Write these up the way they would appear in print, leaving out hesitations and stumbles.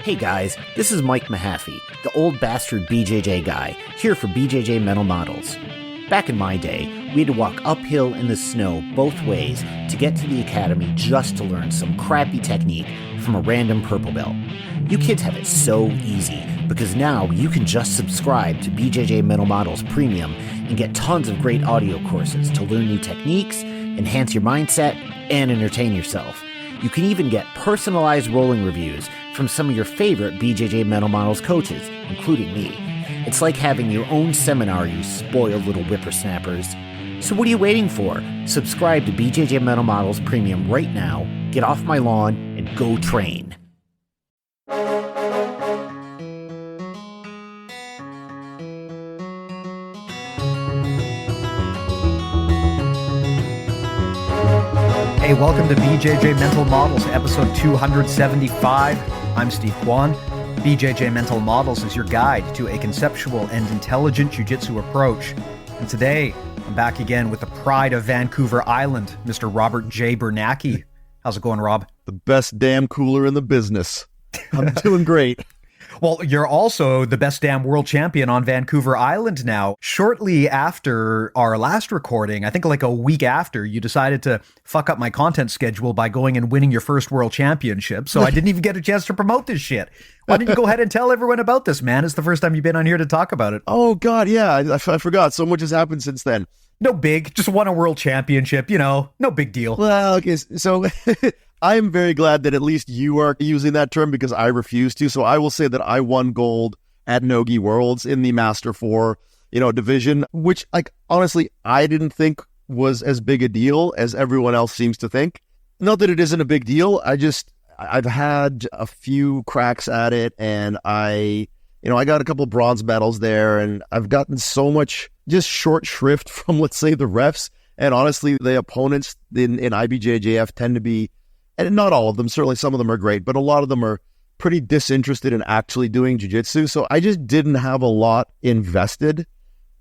Hey guys, this is Mike Mahaffey, the old bastard BJJ guy, here for BJJ Mental Models. Back in my day, we had to walk uphill in the snow both ways to get to the academy just to learn some crappy technique from a random purple belt. You kids have it so easy because now you can just subscribe to BJJ Mental Models Premium and get tons of great audio courses to learn new techniques, enhance your mindset, and entertain yourself. You can even get personalized rolling reviews from some of your favorite BJJ Mental Models coaches, including me. It's like having your own seminar, you spoiled little whippersnappers. So what are you waiting for? Subscribe to BJJ Mental Models Premium right now, get off my lawn, and go train. Hey, welcome to BJJ Mental Models, episode 275. I'm Steve Kwan. BJJ Mental Models is your guide to a conceptual and intelligent jiu-jitsu approach. And today, I'm back again with the pride of Vancouver Island, Mr. Robert J. Biernacki. How's it going, Rob? The best damn cooler in the business. I'm doing great. Well, you're also the best damn world champion on Vancouver Island now. Shortly after our last recording, I think like a week after, you decided to fuck up my content schedule by going and winning your first world championship. So I didn't even get a chance to promote this shit. Why didn't you go ahead and tell everyone about this, man? It's the first time you've been on here to talk about it. Oh, God, yeah. I forgot. So much has happened since then. No big. Just won a world championship, you know. No big deal. Well, okay, so I am very glad that at least you are using that term because I refuse to. So I will say that I won gold at No Gi Worlds in the Master 4, division, which, like, honestly, I didn't think was as big a deal as everyone else seems to think. Not that it isn't a big deal. I've had a few cracks at it, and I got a couple bronze medals there, and I've gotten so much just short shrift from, let's say, the refs. And honestly, the opponents in IBJJF tend to be, and not all of them, certainly some of them are great, but a lot of them are pretty disinterested in actually doing jiu-jitsu. So I just didn't have a lot invested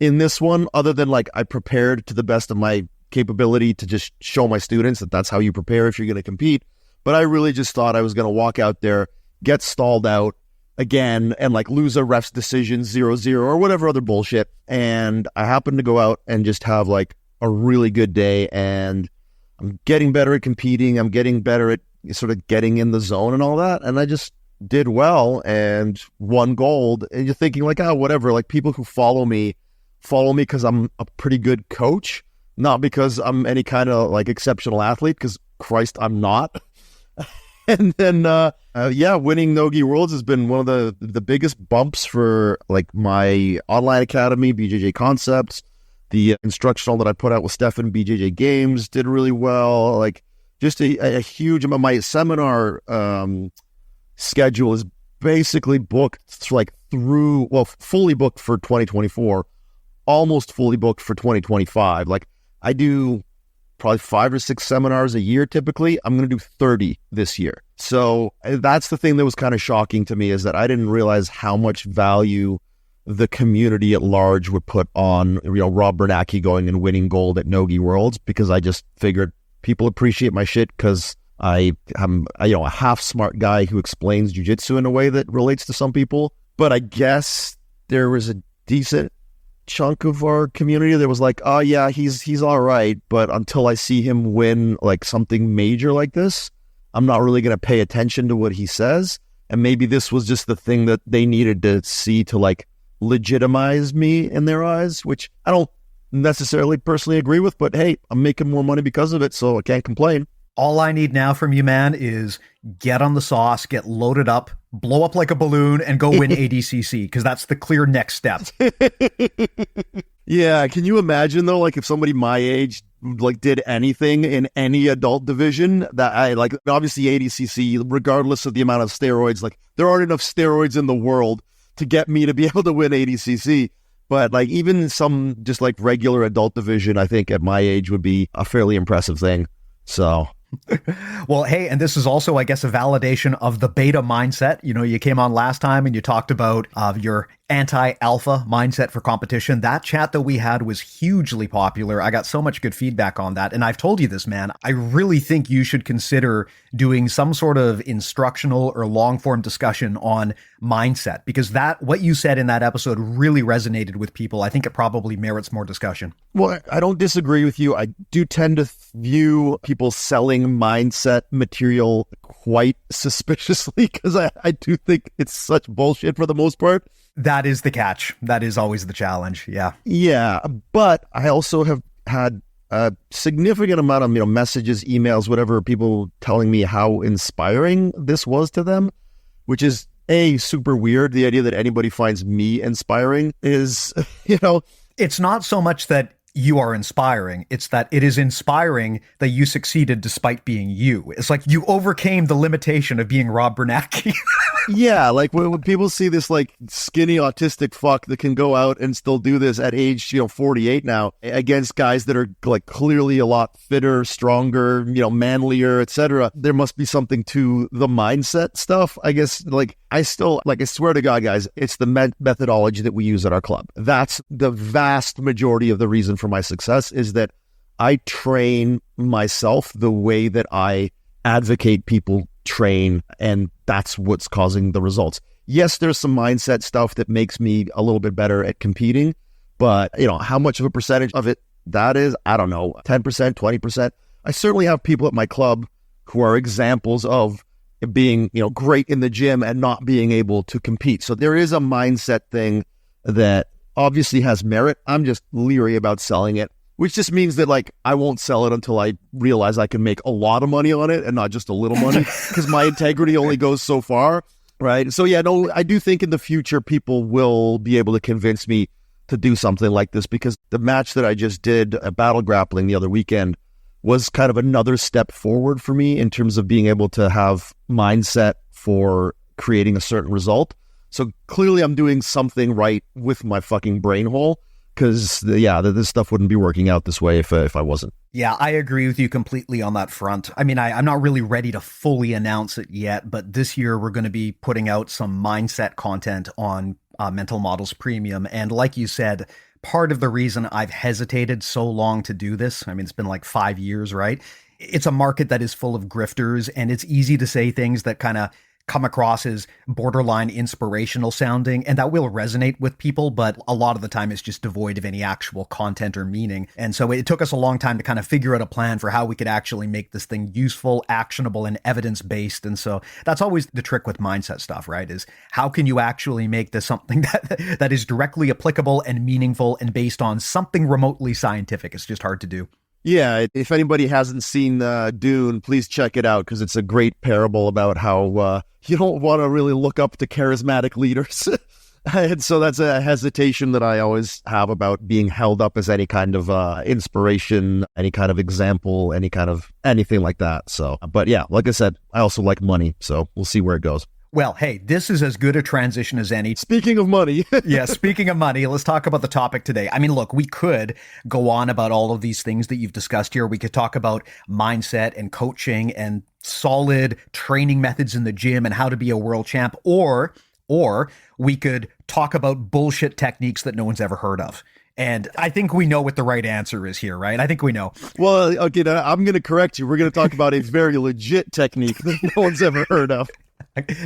in this one, other than like I prepared to the best of my capability to just show my students that that's how you prepare if you're going to compete. But I really just thought I was going to walk out there, get stalled out again, and like lose a ref's decision 0-0 or whatever other bullshit. And I happened to go out and just have like a really good day, and I'm getting better at competing. I'm getting better at sort of getting in the zone and all that. And I just did well and won gold. And you're thinking like, oh, whatever. Like, people who follow me because I'm a pretty good coach, not because I'm any kind of like exceptional athlete, because Christ, I'm not. And then, winning No Gi Worlds has been one of the biggest bumps for like my online academy, BJJ Concepts. The instructional that I put out with Stefan, BJJ Games, did really well. Like, just a huge amount. My seminar schedule is basically booked like fully booked for 2024, almost fully booked for 2025. Like, I do probably 5 or 6 seminars a year typically. I'm going to do 30 this year. So that's the thing that was kind of shocking to me, is that I didn't realize how much value the community at large would put on, Rob Biernacki going and winning gold at No Gi Worlds, because I just figured people appreciate my shit because I'm a half smart guy who explains jiu-jitsu in a way that relates to some people. But I guess there was a decent chunk of our community that was like, oh yeah, he's all right, but until I see him win like something major like this, I'm not really going to pay attention to what he says. And maybe this was just the thing that they needed to see to like legitimize me in their eyes, which I don't necessarily personally agree with, but hey, I'm making more money because of it, so I can't complain. All I need now from you, man, is get on the sauce, get loaded up, blow up like a balloon, and go win ADCC, because that's the clear next step. Yeah, can you imagine though, like if somebody my age like did anything in any adult division, that I like, obviously ADCC, regardless of the amount of steroids, like there aren't enough steroids in the world to get me to be able to win ADCC. But like even some just like regular adult division, I think at my age would be a fairly impressive thing. So Well, hey, and this is also, I guess, a validation of the beta mindset. You know, you came on last time and you talked about your anti-alpha mindset for competition. That chat that we had was hugely popular. I got so much good feedback on that. And I've told you this, man, I really think you should consider doing some sort of instructional or long-form discussion on mindset, because what you said in that episode really resonated with people. I think it probably merits more discussion. Well, I don't disagree with you. I do tend to view people selling mindset material quite suspiciously, because I do think it's such bullshit for the most part. That is the catch. That is always the challenge. Yeah. Yeah. But I also have had a significant amount of, messages, emails, whatever, people telling me how inspiring this was to them, which is super weird. The idea that anybody finds me inspiring is, It's not so much that you are inspiring. It's that it is inspiring that you succeeded despite being you. It's like you overcame the limitation of being Rob Biernacki. Yeah, like when people see this like skinny autistic fuck that can go out and still do this at age 48 now against guys that are like clearly a lot fitter, stronger, manlier, etc. There must be something to the mindset stuff. I guess I swear to God, guys, it's the methodology that we use at our club. That's the vast majority of the reason for my success, is that I train myself the way that I advocate people train, and that's what's causing the results. Yes, there's some mindset stuff that makes me a little bit better at competing, but how much of a percentage of it that is, I don't know, 10%, 20%. I certainly have people at my club who are examples of being, great in the gym and not being able to compete. So there is a mindset thing that obviously has merit. I'm just leery about selling it, which just means that I won't sell it until I realize I can make a lot of money on it and not just a little money, because my integrity only goes so far, right? So yeah, no, I do think in the future people will be able to convince me to do something like this, because the match that I just did at Battle Grappling the other weekend was kind of another step forward for me in terms of being able to have mindset for creating a certain result. So clearly I'm doing something right with my fucking brain hole, because this stuff wouldn't be working out this way if I wasn't. Yeah, I agree with you completely on that front. I mean, I'm not really ready to fully announce it yet, but this year we're going to be putting out some mindset content on Mental Models Premium. And like you said, part of the reason I've hesitated so long to do this, I mean, it's been like 5 years, right? It's a market that is full of grifters, and it's easy to say things that kind of come across as borderline inspirational sounding, and that will resonate with people, but a lot of the time it's just devoid of any actual content or meaning. And so it took us a long time to kind of figure out a plan for how we could actually make this thing useful, actionable, and evidence-based. And so that's always the trick with mindset stuff, right? Is how can you actually make this something that is directly applicable and meaningful and based on something remotely scientific? It's just hard to do. Yeah, if anybody hasn't seen Dune, please check it out, because it's a great parable about how you don't want to really look up to charismatic leaders. And so that's a hesitation that I always have about being held up as any kind of inspiration, any kind of example, any kind of anything like that. So, but yeah, like I said, I also like money, so we'll see where it goes. Well, hey, this is as good a transition as any. Speaking of money. Yeah, speaking of money, let's talk about the topic today. I mean, look, we could go on about all of these things that you've discussed here. We could talk about mindset and coaching and solid training methods in the gym and how to be a world champ, or we could talk about bullshit techniques that no one's ever heard of. And I think we know what the right answer is here, right? I think we know. Well, okay, I'm going to correct you. We're going to talk about a very legit technique that no one's ever heard of.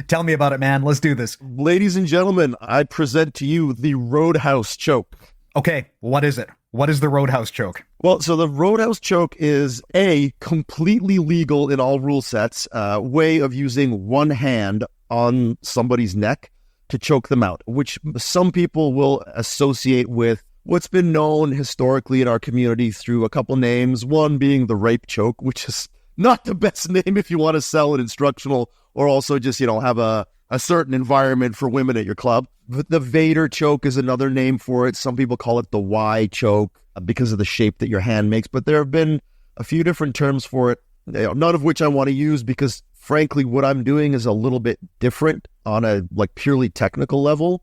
Tell me about it, man. Let's do this. Ladies and gentlemen, I present to you the Roadhouse choke. Okay, what is it? What is the Roadhouse choke? Well, so the Roadhouse choke is a completely legal in all rule sets way of using one hand on somebody's neck to choke them out, which some people will associate with what's been known historically in our community through a couple names, one being the rape choke, which is not the best name if you want to sell an instructional or also just, have a certain environment for women at your club. But the Vader choke is another name for it. Some people call it the Y choke because of the shape that your hand makes. But there have been a few different terms for it, none of which I want to use because, frankly, what I'm doing is a little bit different on a purely technical level.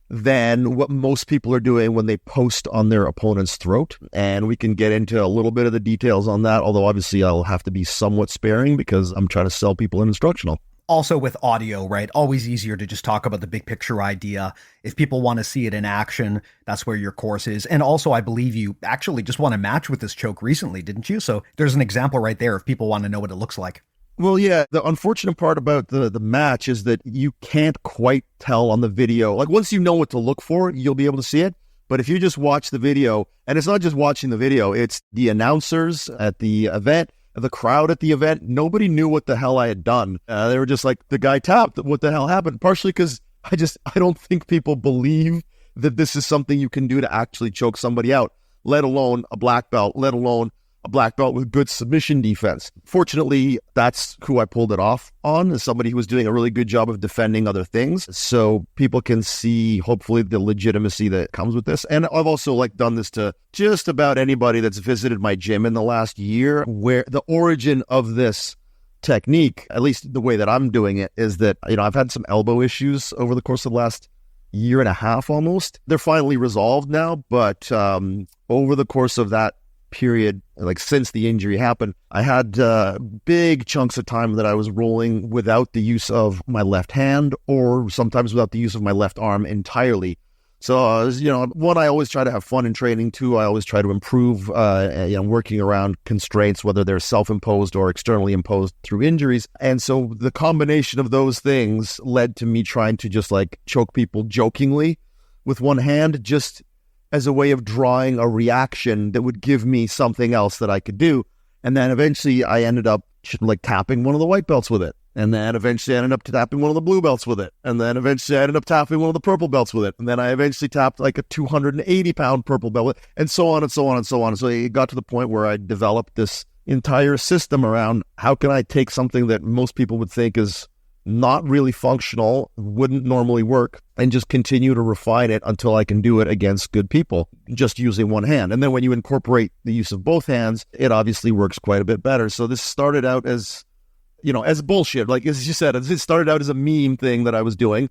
than what most people are doing when they post on their opponent's throat. And we can get into a little bit of the details on that, although obviously I'll have to be somewhat sparing because I'm trying to sell people an instructional. Also with audio, right? Always easier to just talk about the big picture idea. If people want to see it in action, that's where your course is. And also, I believe you actually just won a match with this choke recently, didn't you? So there's an example right there if people want to know what it looks like. Well, yeah, the unfortunate part about the match is that you can't quite tell on the video. Like, once you know what to look for, you'll be able to see it. But if you just watch the video, and it's not just watching the video, it's the announcers at the event, the crowd at the event, nobody knew what the hell I had done. They were just like, the guy tapped, what the hell happened? Partially because I don't think people believe that this is something you can do to actually choke somebody out, let alone a black belt, let alone a black belt with good submission defense. Fortunately, that's who I pulled it off on, is somebody who was doing a really good job of defending other things. So people can see, hopefully, the legitimacy that comes with this. And I've also done this to just about anybody that's visited my gym in the last year, where the origin of this technique, at least the way that I'm doing it, is that, I've had some elbow issues over the course of the last year and a half almost. They're finally resolved now, but over the course of that period, since the injury happened, I had big chunks of time that I was rolling without the use of my left hand, or sometimes without the use of my left arm entirely. So, one, I always try to have fun in training. Two, I always try to improve, working around constraints, whether they're self-imposed or externally imposed through injuries. And so the combination of those things led to me trying to just choke people jokingly with one hand, just as a way of drawing a reaction that would give me something else that I could do. And then eventually I ended up tapping one of the white belts with it. And then eventually I ended up tapping one of the blue belts with it. And then eventually I ended up tapping one of the purple belts with it. And then I eventually tapped a 280-pound purple belt with it, and so on and so on and so on. So it got to the point where I developed this entire system around how can I take something that most people would think is not really functional, wouldn't normally work, and just continue to refine it until I can do it against good people, just using one hand. And then when you incorporate the use of both hands, it obviously works quite a bit better. So this started out as, as bullshit. As you said, it started out as a meme thing that I was doing,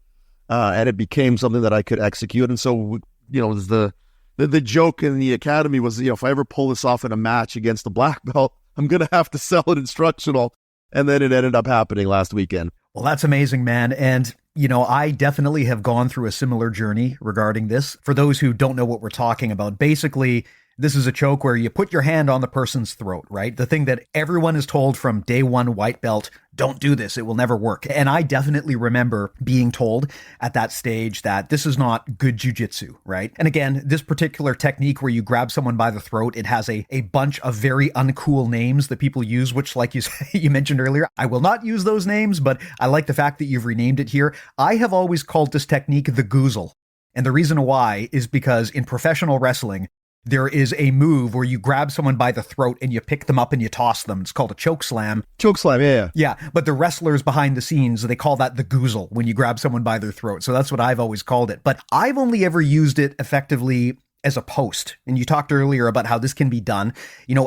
and it became something that I could execute. And so, the joke in the academy was, if I ever pull this off in a match against a black belt, I'm going to have to sell it instructional. And then it ended up happening last weekend. Well, that's amazing, man. And, I definitely have gone through a similar journey regarding this. For those who don't know what we're talking about, basically, this is a choke where you put your hand on the person's throat, right? The thing that everyone is told from day one white belt, don't do this, it will never work. And I definitely remember being told at that stage that this is not good jiu-jitsu, right? And again, this particular technique where you grab someone by the throat, it has a bunch of very uncool names that people use, which, like you mentioned earlier, I will not use those names, but I like the fact that you've renamed it here. I have always called this technique the goozle. And the reason why is because in professional wrestling, there is a move where you grab someone by the throat and you pick them up and you toss them. It's called a choke slam. Choke slam, yeah. Yeah, but the wrestlers behind the scenes, they call that the goozle when you grab someone by their throat. So that's what I've always called it. But I've only ever used it effectively as a post. And you talked earlier about how this can be done.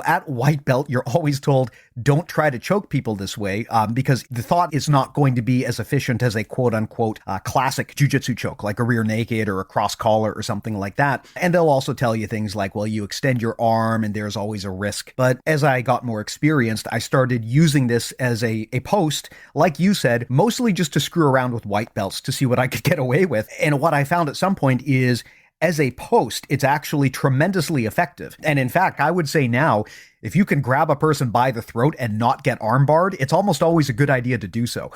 At white belt, you're always told, don't try to choke people this way because the thought is not going to be as efficient as a quote unquote classic jiu-jitsu choke, like a rear naked or a cross collar or something like that. And they'll also tell you things like, well, you extend your arm and there's always a risk. But as I got more experienced, I started using this as a post, like you said, mostly just to screw around with white belts to see what I could get away with. And what I found at some point is, as a post, it's actually tremendously effective. And in fact, I would say now, if you can grab a person by the throat and not get armbarred, it's almost always a good idea to do so.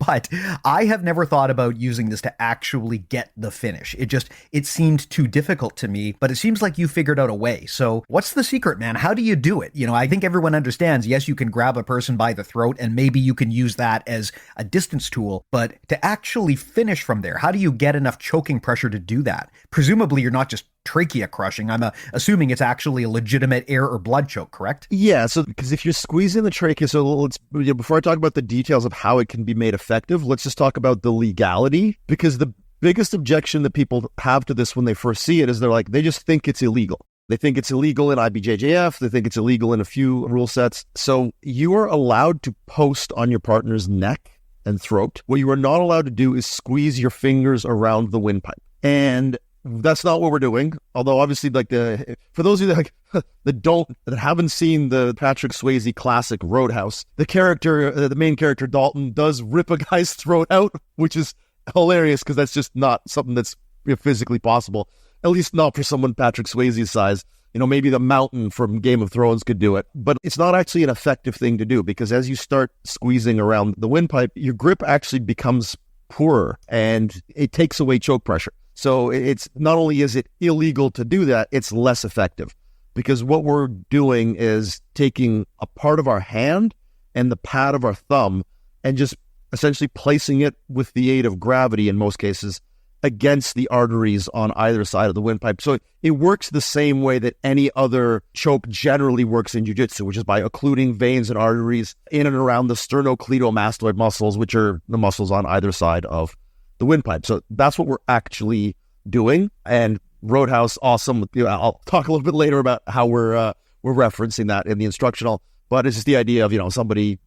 But I have never thought about using this to actually get the finish. It seemed too difficult to me, but it seems like you figured out a way. So what's the secret, man? How do you do it? I think everyone understands, yes, you can grab a person by the throat and maybe you can use that as a distance tool, but to actually finish from there, how do you get enough choking pressure to do that? Presumably you're not just trachea crushing. I'm assuming it's actually a legitimate air or blood choke, correct? Yeah, so because if you're squeezing the trachea, so let's, before I talk about the details of how it can be made effective, let's just talk about the legality, because the biggest objection that people have to this when they first see it is they just think it's illegal. They think it's illegal in IBJJF. They think it's illegal in a few rule sets. So you are allowed to post on your partner's neck and throat. What you are not allowed to do is squeeze your fingers around the windpipe. And that's not what we're doing. Although obviously, like for those of you that haven't seen the Patrick Swayze classic Roadhouse, the main character Dalton does rip a guy's throat out, which is hilarious because that's just not something that's physically possible. At least not for someone Patrick Swayze's size. Maybe the Mountain from Game of Thrones could do it, but it's not actually an effective thing to do because as you start squeezing around the windpipe, your grip actually becomes poorer and it takes away choke pressure. So it's not only is it illegal to do that, it's less effective because what we're doing is taking a part of our hand and the pad of our thumb and just essentially placing it with the aid of gravity in most cases against the arteries on either side of the windpipe. So it works the same way that any other choke generally works in jiu-jitsu, which is by occluding veins and arteries in and around the sternocleidomastoid muscles, which are the muscles on either side of the windpipe. So that's what we're actually doing. And Roadhouse, awesome. I'll talk a little bit later about how we're referencing that in the instructional, but it's just the idea of, somebody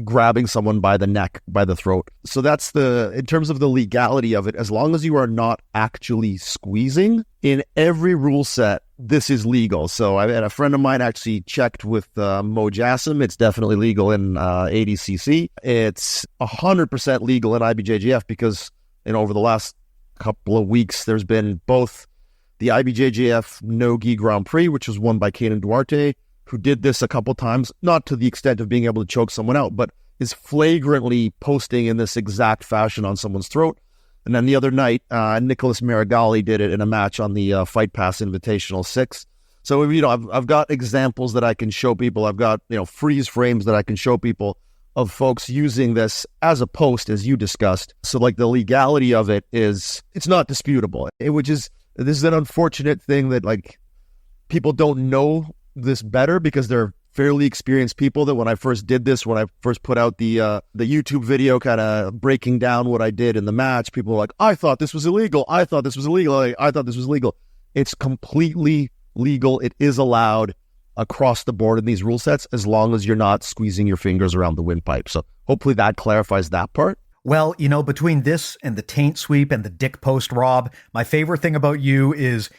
grabbing someone by the neck, by the throat. So that's in terms of the legality of it, as long as you are not actually squeezing, in every rule set, this is legal. So I had a friend of mine actually checked with Mo Jassim. It's definitely legal in ADCC. It's 100% legal in IBJJF because, over the last couple of weeks, there's been both the IBJJF No Gi Grand Prix, which was won by Keenan Duarte, who did this a couple times, not to the extent of being able to choke someone out, but is flagrantly posting in this exact fashion on someone's throat. And then the other night, Nicholas Marigali did it in a match on the Fight Pass Invitational 6. So, I've got examples that I can show people. I've got, freeze frames that I can show people of folks using this as a post, as you discussed. So, like, the legality of it it's not disputable, this is an unfortunate thing that, people don't know this better because they're fairly experienced people that when I first did this, when I first put out the YouTube video kind of breaking down what I did in the match, people were like, I thought this was illegal. I thought this was illegal. I thought this was legal. It's completely legal. It is allowed across the board in these rule sets as long as you're not squeezing your fingers around the windpipe. So hopefully that clarifies that part. Well, between this and the taint sweep and the dick post, Rob, my favorite thing about you is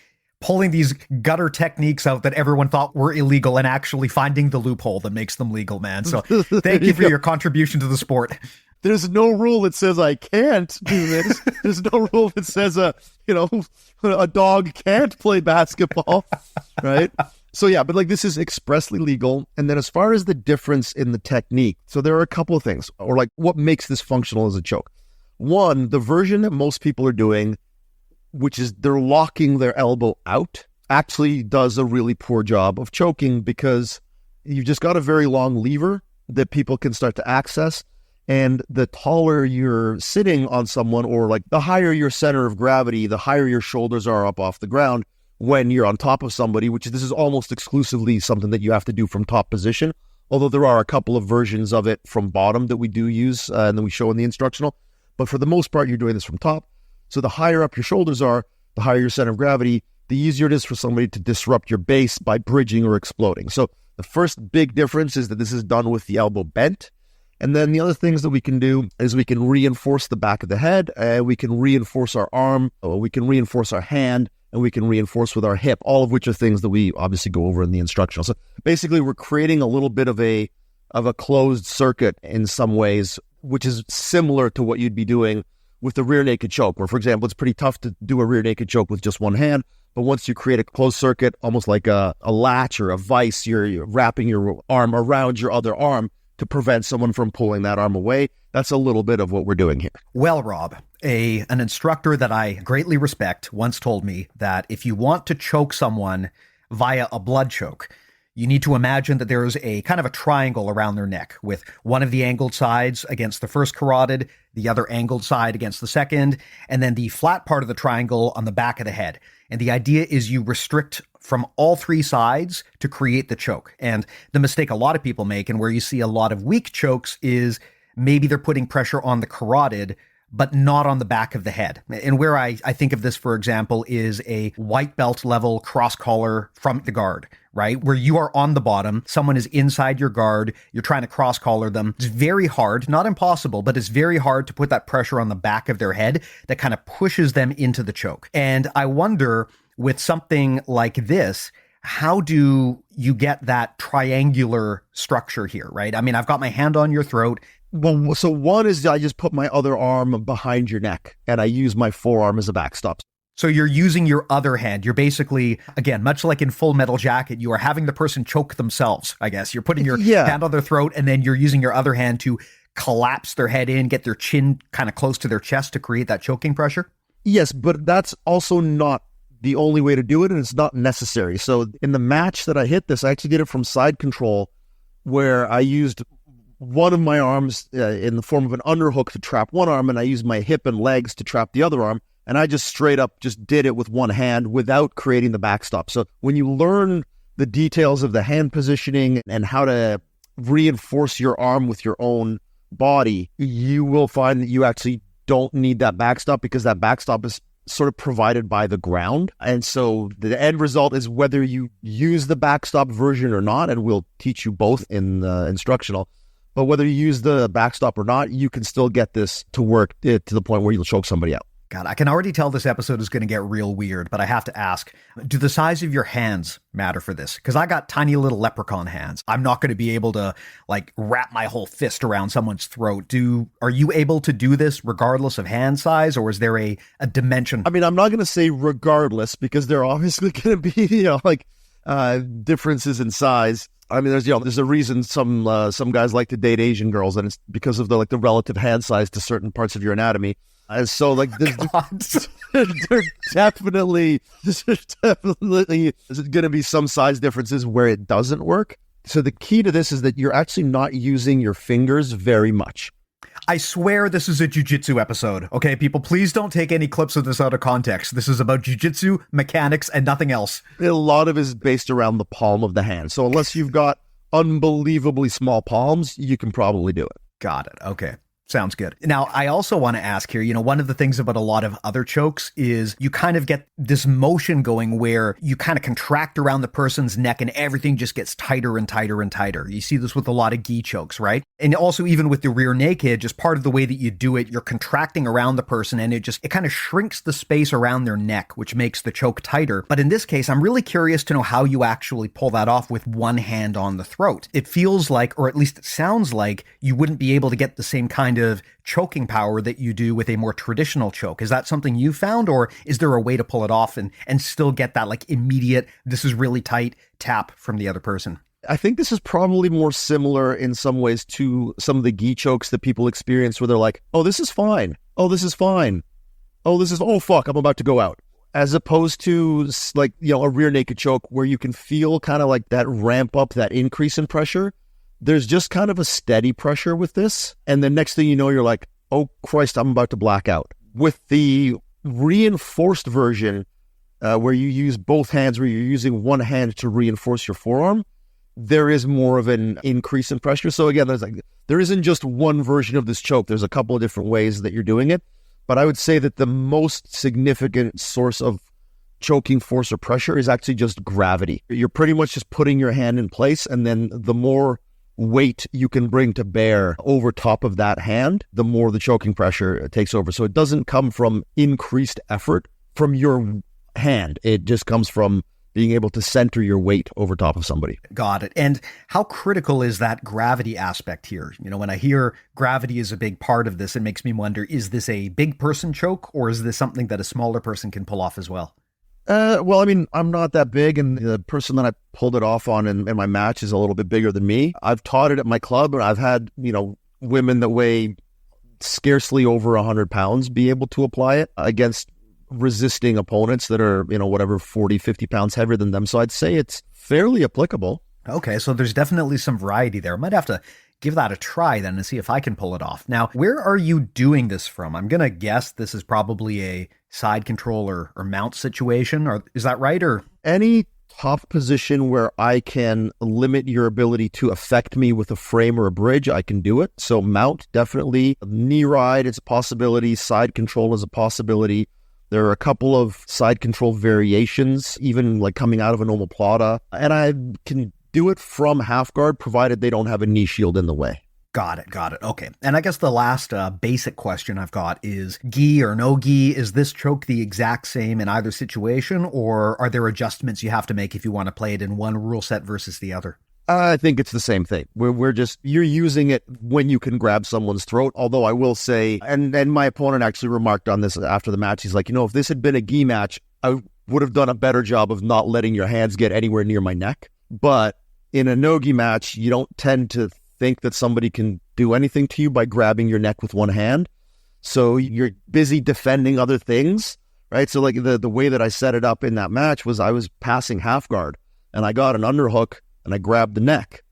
pulling these gutter techniques out that everyone thought were illegal and actually finding the loophole that makes them legal, man. So thank you for your contribution to the sport. There's no rule that says I can't do this. There's no rule that says a dog can't play basketball, right? So yeah, but this is expressly legal. And then as far as the difference in the technique, so there are a couple of things, or what makes this functional as a choke. One, the version that most people are doing, which is they're locking their elbow out, actually does a really poor job of choking because you've just got a very long lever that people can start to access. And the taller you're sitting on someone, or the higher your center of gravity, the higher your shoulders are up off the ground when you're on top of somebody, this is almost exclusively something that you have to do from top position. Although there are a couple of versions of it from bottom that we do use and then we show in the instructional. But for the most part, you're doing this from top. So the higher up your shoulders are, the higher your center of gravity, the easier it is for somebody to disrupt your base by bridging or exploding. So the first big difference is that this is done with the elbow bent. And then the other things that we can do is we can reinforce the back of the head, we can reinforce our arm, we can reinforce our hand, and we can reinforce with our hip, all of which are things that we obviously go over in the instructional. So basically we're creating a little bit of a closed circuit in some ways, which is similar to what you'd be doing with the rear naked choke, where, for example, it's pretty tough to do a rear naked choke with just one hand. But once you create a closed circuit, almost like a latch or a vice, you're wrapping your arm around your other arm to prevent someone from pulling that arm away. That's a little bit of what we're doing here. Well, Rob, an instructor that I greatly respect once told me that if you want to choke someone via a blood choke, you need to imagine that there is a kind of a triangle around their neck with one of the angled sides against the first carotid, the other angled side against the second, and then the flat part of the triangle on the back of the head. And the idea is you restrict from all three sides to create the choke. And the mistake a lot of people make, and where you see a lot of weak chokes, is maybe they're putting pressure on the carotid, but not on the back of the head. And where I think of this, for example, is a white belt level cross collar from the guard, right? Where you are on the bottom, someone is inside your guard, you're trying to cross collar them. It's very hard, not impossible, but it's very hard to put that pressure on the back of their head that kind of pushes them into the choke. And I wonder, with something like this, how do you get that triangular structure here, right? I mean, I've got my hand on your throat. Well, so one is I just put my other arm behind your neck and I use my forearm as a backstop. So you're using your other hand. You're basically, again, much like in Full Metal Jacket, you are having the person choke themselves, I guess. You're putting your hand on their throat and then you're using your other hand to collapse their head in, get their chin kind of close to their chest to create that choking pressure? Yes, but that's also not the only way to do it, and it's not necessary. So in the match that I hit this, I actually did it from side control, where I used one of my arms in the form of an underhook to trap one arm, and I used my hip and legs to trap the other arm, and I just straight up just did it with one hand without creating the backstop. So when you learn the details of the hand positioning and how to reinforce your arm with your own body, you will find that you actually don't need that backstop, because that backstop is sort of provided by the ground. And so the end result is whether you use the backstop version or not, and we'll teach you both in the instructional, but whether you use the backstop or not, you can still get this to work to the point where you'll choke somebody out. God, I can already tell this episode is going to get real weird, but I have to ask, do the size of your hands matter for this? Because I got tiny little leprechaun hands. I'm not going to be able to like wrap my whole fist around someone's throat. Are you able to do this regardless of hand size, or is there a dimension? I mean, I'm not going to say regardless, because there are obviously going to be, differences in size. I mean, there's a reason some guys like to date Asian girls, and it's because of the relative hand size to certain parts of your anatomy. And so, there's definitely going to be some size differences where it doesn't work. So the key to this is that you're actually not using your fingers very much. I swear this is a jiu-jitsu episode. Okay, people, please don't take any clips of this out of context. This is about jiu-jitsu, mechanics, and nothing else. A lot of it is based around the palm of the hand. So unless you've got unbelievably small palms, you can probably do it. Got it. Okay. Sounds good. Now, I also want to ask here, one of the things about a lot of other chokes is you kind of get this motion going where you kind of contract around the person's neck and everything just gets tighter and tighter and tighter. You see this with a lot of gi chokes, right? And also even with the rear naked, just part of the way that you do it, you're contracting around the person and it kind of shrinks the space around their neck, which makes the choke tighter. But in this case, I'm really curious to know how you actually pull that off with one hand on the throat. It feels like, or at least it sounds like, you wouldn't be able to get the same kind of choking power that you do with a more traditional choke. Is that something you found, or is there a way to pull it off and still get that like immediate, this is really tight tap from the other person? I think this is probably more similar in some ways to some of the gi chokes that people experience where they're like, oh, this is fine. Oh, this is fine. Oh, fuck, I'm about to go out. As opposed to a rear naked choke where you can feel kind of like that ramp up, that increase in pressure. There's just kind of a steady pressure with this. And the next thing you know, you're like, oh, Christ, I'm about to black out. With the reinforced version, where you use both hands, where you're using one hand to reinforce your forearm, there is more of an increase in pressure. So again, there isn't just one version of this choke. There's a couple of different ways that you're doing it. But I would say that the most significant source of choking force or pressure is actually just gravity. You're pretty much just putting your hand in place, and then the more weight you can bring to bear over top of that hand, the more the choking pressure takes over. So it doesn't come from increased effort from your hand. It just comes from being able to center your weight over top of somebody. Got it. And how critical is that gravity aspect here? When I hear gravity is a big part of this, it makes me wonder, is this a big person choke, or is this something that a smaller person can pull off as well? Well, I mean, I'm not that big, and the person that I pulled it off on in my match is a little bit bigger than me. I've taught it at my club, and I've had, women that weigh scarcely over 100 pounds be able to apply it against resisting opponents that are, 40, 50 pounds heavier than them. So I'd say it's fairly applicable. Okay, so there's definitely some variety there. I might have to give that a try then and see if I can pull it off. Now, where are you doing this from? I'm going to guess this is probably a side control or mount situation, or is that right? Or any top position where I can limit your ability to affect me with a frame or a bridge, I can do it. So mount, definitely. Knee ride is a possibility. Side control is a possibility. There are a couple of side control variations, even like coming out of an omoplata. And I can do it from half guard, provided they don't have a knee shield in the way. Got it. Okay. And I guess the last basic question I've got is gi or no gi. Is this choke the exact same in either situation, or are there adjustments you have to make if you want to play it in one rule set versus the other? I think it's the same thing. You're using it when you can grab someone's throat. Although I will say, and my opponent actually remarked on this after the match. He's like, if this had been a gi match, I would have done a better job of not letting your hands get anywhere near my neck. But in a no gi match, you don't tend to think that somebody can do anything to you by grabbing your neck with one hand. So you're busy defending other things, right? So like the way that I set it up in that match was I was passing half guard and I got an underhook and I grabbed the neck.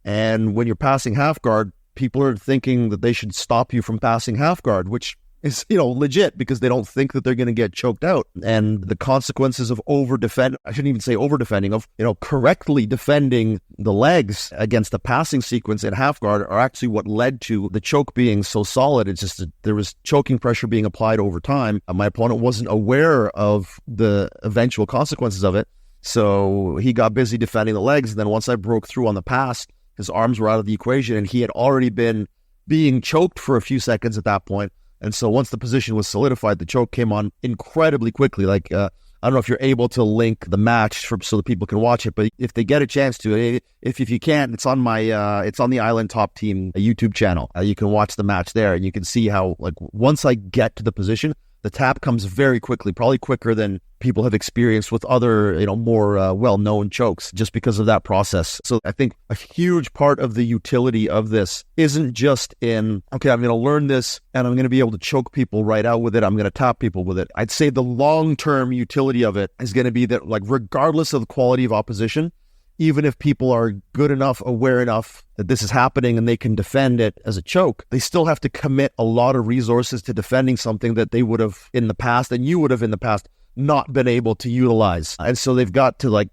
And when you're passing half guard, people are thinking that they should stop you from passing half guard, which is, legit, because they don't think that they're going to get choked out. And the consequences of I shouldn't even say over-defending, of, correctly defending the legs against the passing sequence in half guard are actually what led to the choke being so solid. It's just that there was choking pressure being applied over time. My opponent wasn't aware of the eventual consequences of it. So he got busy defending the legs. And then once I broke through on the pass, his arms were out of the equation and he had already been being choked for a few seconds at that point. And so once the position was solidified, the choke came on incredibly quickly. Like, I don't know if you're able to link the match so that people can watch it, but if they get a chance to, if you can't, it's on it's on the Island Top Team YouTube channel. You can watch the match there and you can see how, like, once I get to the position, the tap comes very quickly, probably quicker than people have experienced with other, more well-known chokes, just because of that process. So I think a huge part of the utility of this isn't just in, okay, I'm going to learn this and I'm going to be able to choke people right out with it. I'm going to tap people with it. I'd say the long-term utility of it is going to be that, like, regardless of the quality of opposition, even if people are good enough, aware enough that this is happening and they can defend it as a choke, they still have to commit a lot of resources to defending something that they would have in the past, and you would have in the past, not been able to utilize. And so they've got to like,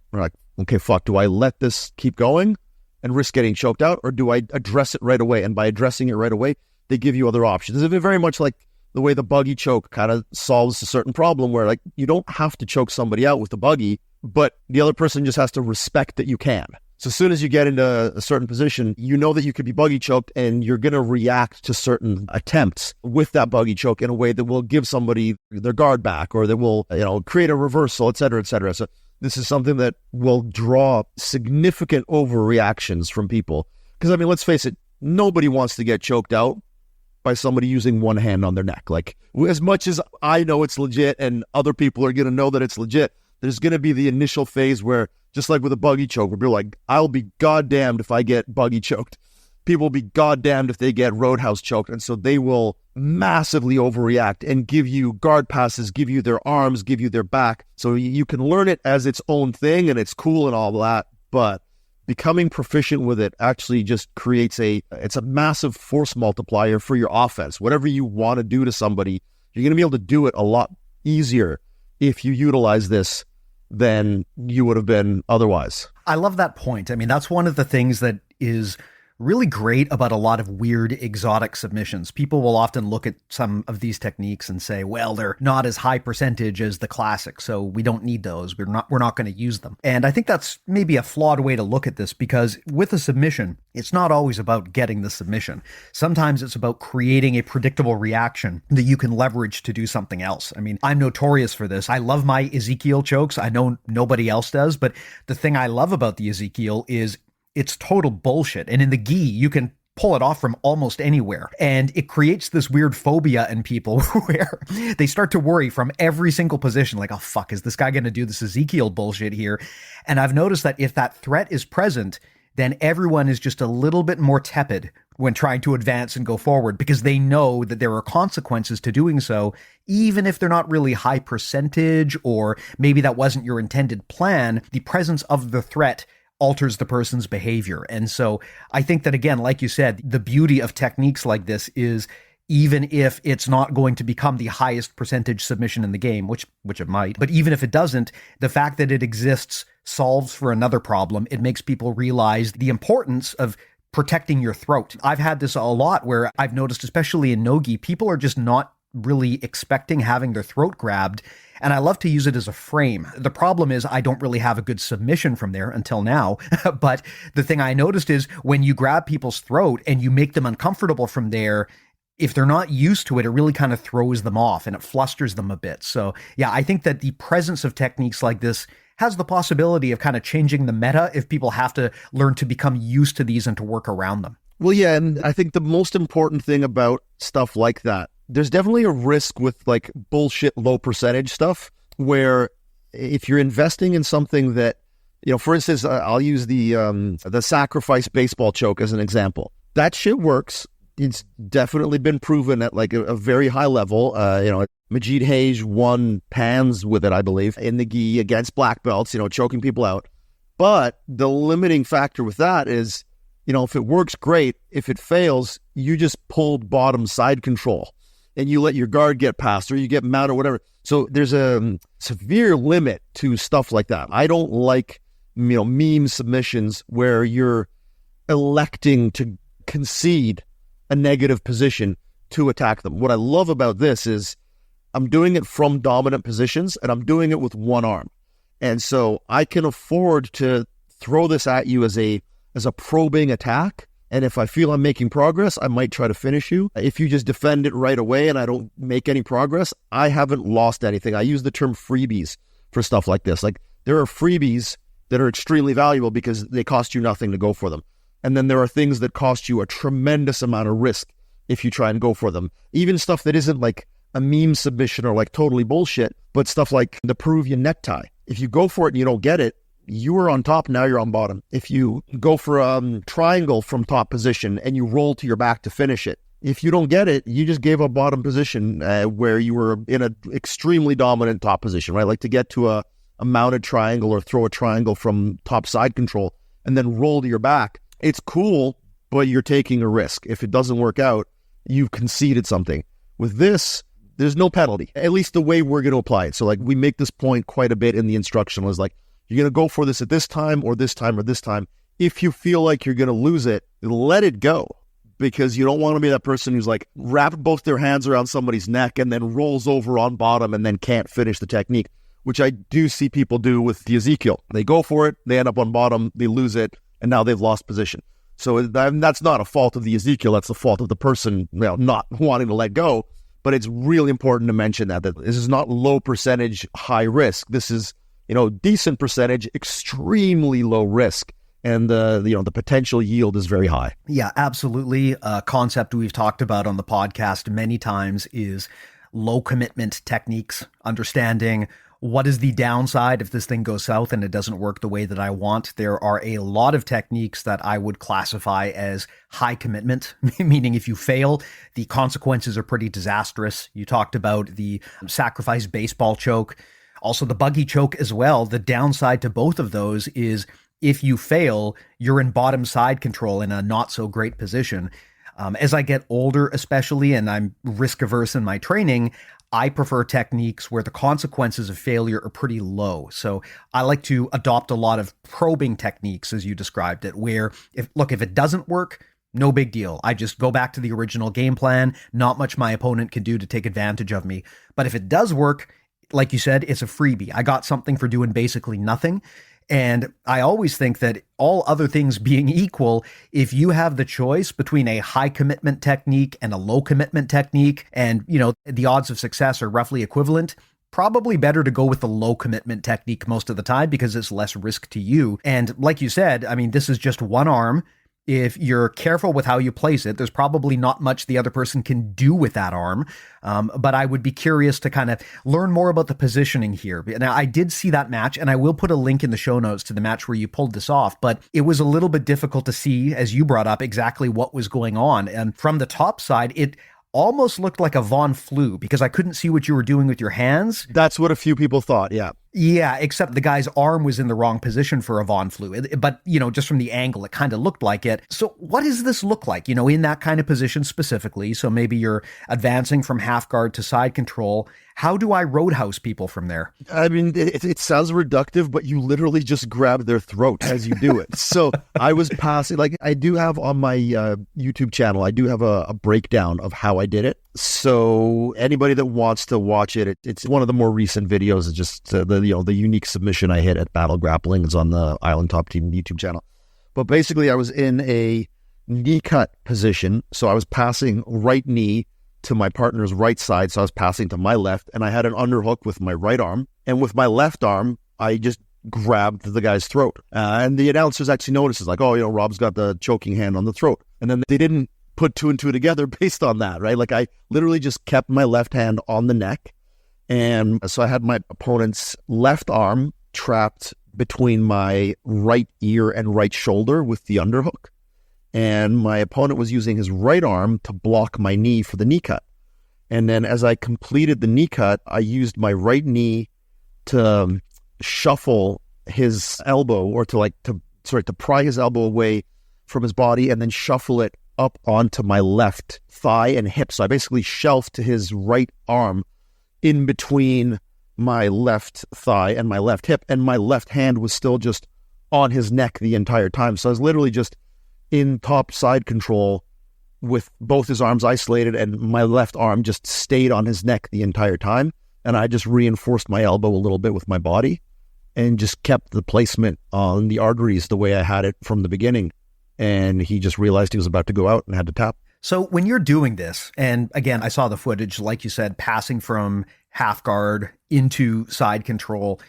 okay, fuck, do I let this keep going and risk getting choked out, or do I address it right away? And by addressing it right away, they give you other options. It's very much like the way the buggy choke kind of solves a certain problem where, like, you don't have to choke somebody out with the buggy, but the other person just has to respect that you can. So as soon as you get into a certain position, you know that you could be buggy choked and you're going to react to certain attempts with that buggy choke in a way that will give somebody their guard back, or that will, create a reversal, et cetera, et cetera. So this is something that will draw significant overreactions from people. Because, let's face it, nobody wants to get choked out by somebody using one hand on their neck. Like, as much as I know it's legit and other people are going to know that it's legit, there's going to be the initial phase where, just like with a buggy choke, where people are like, I'll be goddamned if I get buggy choked. People will be goddamned if they get Roadhouse choked. And so they will massively overreact and give you guard passes, give you their arms, give you their back. So you can learn it as its own thing and it's cool and all that. But becoming proficient with it actually just creates it's a massive force multiplier for your offense. Whatever you want to do to somebody, you're going to be able to do it a lot easier if you utilize this than you would have been otherwise. I love that point. That's one of the things that is really great about a lot of weird exotic submissions. People will often look at some of these techniques and say, well, they're not as high percentage as the classic, so we don't need those. We're not going to use them. And I think that's maybe a flawed way to look at this, because with a submission, it's not always about getting the submission. Sometimes it's about creating a predictable reaction that you can leverage to do something else. I'm notorious for this. I love my Ezekiel chokes. I know nobody else does, but the thing I love about the Ezekiel is it's total bullshit. And in the gi, you can pull it off from almost anywhere. And it creates this weird phobia in people where they start to worry from every single position, like, oh, fuck, is this guy going to do this Ezekiel bullshit here? And I've noticed that if that threat is present, then everyone is just a little bit more tepid when trying to advance and go forward, because they know that there are consequences to doing so, even if they're not really high percentage, or maybe that wasn't your intended plan. The presence of the threat alters the person's behavior. And so I think that, again, like you said, the beauty of techniques like this is even if it's not going to become the highest percentage submission in the game, which it might. But even if it doesn't, the fact that it exists solves for another problem. It makes people realize the importance of protecting your throat. I've had this a lot where I've noticed, especially in no-gi, people are just not really expecting having their throat grabbed. And I love to use it as a frame. The problem is I don't really have a good submission from there until now. But the thing I noticed is when you grab people's throat and you make them uncomfortable from there, if they're not used to it, it really kind of throws them off and it flusters them a bit. So yeah, I think that the presence of techniques like this has the possibility of kind of changing the meta if people have to learn to become used to these and to work around them. Well, yeah, and I think the most important thing about stuff like that, there's definitely a risk with like bullshit low percentage stuff where if you're investing in something that, you know, for instance, I'll use the sacrifice baseball choke as an example. That shit works. It's definitely been proven at like a very high level. Majid Hage won pans with it, I believe, in the gi against black belts, choking people out. But the limiting factor with that is, if it works, great. If it fails, you just pulled bottom side control and you let your guard get past or you get mad or whatever. So there's a severe limit to stuff like that. I don't like, meme submissions where you're electing to concede a negative position to attack them. What I love about this is I'm doing it from dominant positions and I'm doing it with one arm. And so I can afford to throw this at you as a probing attack. And if I feel I'm making progress, I might try to finish you. If you just defend it right away and I don't make any progress, I haven't lost anything. I use the term freebies for stuff like this. Like there are freebies that are extremely valuable because they cost you nothing to go for them. And then there are things that cost you a tremendous amount of risk if you try and go for them. Even stuff that isn't like a meme submission or like totally bullshit, but stuff like the Peruvian necktie. If you go for it and you don't get it, you are on top, now you're on bottom. If you go for a triangle from top position and you roll to your back to finish it, if you don't get it, you just gave up bottom position where you were in an extremely dominant top position, right? Like to get to a mounted triangle or throw a triangle from top side control and then roll to your back. It's cool, but you're taking a risk. If it doesn't work out, you've conceded something. With this, there's no penalty, at least the way we're going to apply it. So like we make this point quite a bit in the instructional is like, you're going to go for this at this time or this time or this time. If you feel like you're going to lose it, let it go, because you don't want to be that person who's like wrapped both their hands around somebody's neck and then rolls over on bottom and then can't finish the technique, which I do see people do with the Ezekiel. They go for it, they end up on bottom, they lose it, and now they've lost position. So that's not a fault of the Ezekiel, that's the fault of the person not wanting to let go. But it's really important to mention that this is not low percentage, high risk. This is, decent percentage, extremely low risk. And the potential yield is very high. Yeah, absolutely. A concept we've talked about on the podcast many times is low commitment techniques, understanding what is the downside if this thing goes south and it doesn't work the way that I want. There are a lot of techniques that I would classify as high commitment, meaning if you fail, the consequences are pretty disastrous. You talked about the sacrifice baseball choke, also the buggy choke as well. The downside to both of those is if you fail, you're in bottom side control in a not so great position. As I get older, especially, and I'm risk averse in my training, I prefer techniques where the consequences of failure are pretty low. So I like to adopt a lot of probing techniques, as you described it, where if it doesn't work, no big deal. I just go back to the original game plan. Not much my opponent can do to take advantage of me. But if it does work, like you said, it's a freebie. I got something for doing basically nothing. And I always think that all other things being equal, if you have the choice between a high commitment technique and a low commitment technique, and, the odds of success are roughly equivalent, probably better to go with the low commitment technique most of the time because it's less risk to you. And like you said, this is just one arm. If you're careful with how you place it, there's probably not much the other person can do with that arm. But I would be curious to kind of learn more about the positioning here. Now, I did see that match, and I will put a link in the show notes to the match where you pulled this off, but it was a little bit difficult to see, as you brought up, exactly what was going on. And from the top side, it almost looked like a Von Flew because I couldn't see what you were doing with your hands. That's what a few people thought, yeah. Yeah, except the guy's arm was in the wrong position for a Von Flu. But, just from the angle, it kind of looked like it. So what does this look like, in that kind of position specifically? So maybe you're advancing from half guard to side control. How do I roadhouse people from there? I mean, it sounds reductive, but you literally just grab their throat as you do it. So I was passing, like I do have on my YouTube channel, I do have a breakdown of how I did it. So anybody that wants to watch it, it's one of the more recent videos. It's just the unique submission I hit at Battle Grappling is on the Island Top Team YouTube channel. But basically I was in a knee cut position. So I was passing right knee to my partner's right side, so I was passing to my left, and I had an underhook with my right arm, and with my left arm, I just grabbed the guy's throat. And the announcers actually noticed, like, oh, Rob's got the choking hand on the throat. And then they didn't put two and two together based on that, right? Like, I literally just kept my left hand on the neck, and so I had my opponent's left arm trapped between my right ear and right shoulder with the underhook. And my opponent was using his right arm to block my knee for the knee cut. And then as I completed the knee cut, I used my right knee to shuffle his elbow, or to pry his elbow away from his body and then shuffle it up onto my left thigh and hip. So I basically shelved his right arm in between my left thigh and my left hip, and my left hand was still just on his neck the entire time. So I was literally just in top side control with both his arms isolated, and my left arm just stayed on his neck the entire time. And I just reinforced my elbow a little bit with my body and just kept the placement on the arteries the way I had it from the beginning. And he just realized he was about to go out and had to tap. So when you're doing this, and again, I saw the footage, like you said, passing from half guard into side control,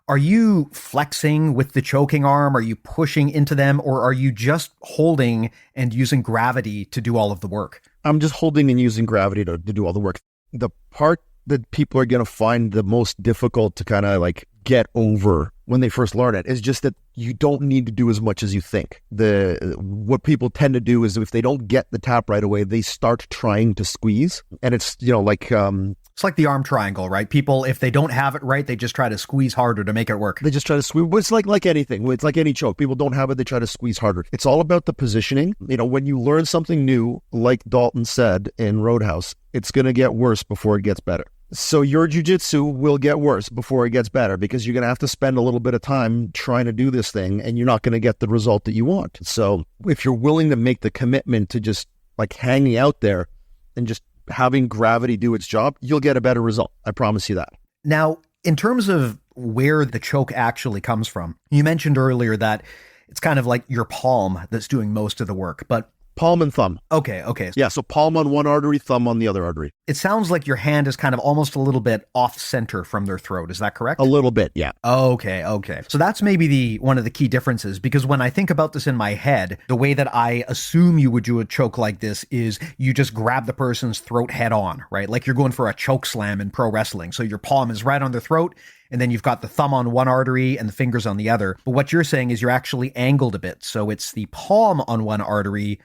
are you flexing with the choking arm? Are you pushing into them? Or are you just holding and using gravity to do all of the work? I'm just holding and using gravity to do all the work. The part that people are going to find the most difficult to kind of like get over when they first learn it is just that you don't need to do as much as you think. What people tend to do is if they don't get the tap right away, they start trying to squeeze. And it's, it's like the arm triangle, right? People, if they don't have it right, they just try to squeeze harder to make it work. They just try to squeeze. It's like anything. It's like any choke. People don't have it, they try to squeeze harder. It's all about the positioning. When you learn something new, like Dalton said in Roadhouse, it's going to get worse before it gets better. So your jiu-jitsu will get worse before it gets better, because you're going to have to spend a little bit of time trying to do this thing, and you're not going to get the result that you want. So if you're willing to make the commitment to just like hanging out there and just having gravity do its job, you'll get a better result. I promise you that. Now, in terms of where the choke actually comes from, you mentioned earlier that it's kind of like your palm that's doing most of the work, but palm and thumb. Okay. Yeah, so palm on one artery, thumb on the other artery. It sounds like your hand is kind of almost a little bit off center from their throat. Is that correct? A little bit, yeah. Okay. So that's maybe one of the key differences, because when I think about this in my head, the way that I assume you would do a choke like this is you just grab the person's throat head on, right? Like you're going for a choke slam in pro wrestling. So your palm is right on their throat, and then you've got the thumb on one artery and the fingers on the other. But what you're saying is you're actually angled a bit. So it's the palm on one artery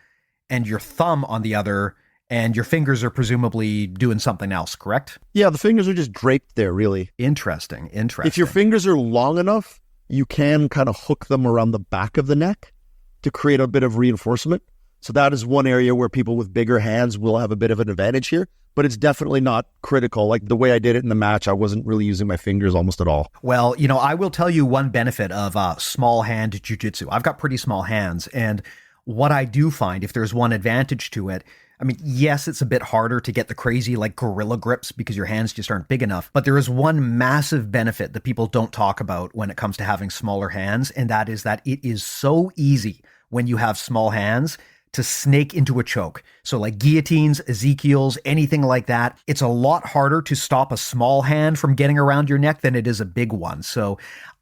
and your thumb on the other, and your fingers are presumably doing something else, correct? Yeah, the fingers are just draped there, really. Interesting. If your fingers are long enough, you can kind of hook them around the back of the neck to create a bit of reinforcement. So that is one area where people with bigger hands will have a bit of an advantage here, but it's definitely not critical. Like the way I did it in the match, I wasn't really using my fingers almost at all. Well, I will tell you one benefit of small hand jiu-jitsu. I've got pretty small hands, and what I do find, if there's one advantage to it, I mean, yes, it's a bit harder to get the crazy like gorilla grips because your hands just aren't big enough. But there is one massive benefit that people don't talk about when it comes to having smaller hands. And that is that it is so easy when you have small hands to snake into a choke. So like guillotines, Ezekiel's, anything like that. It's a lot harder to stop a small hand from getting around your neck than it is a big one. So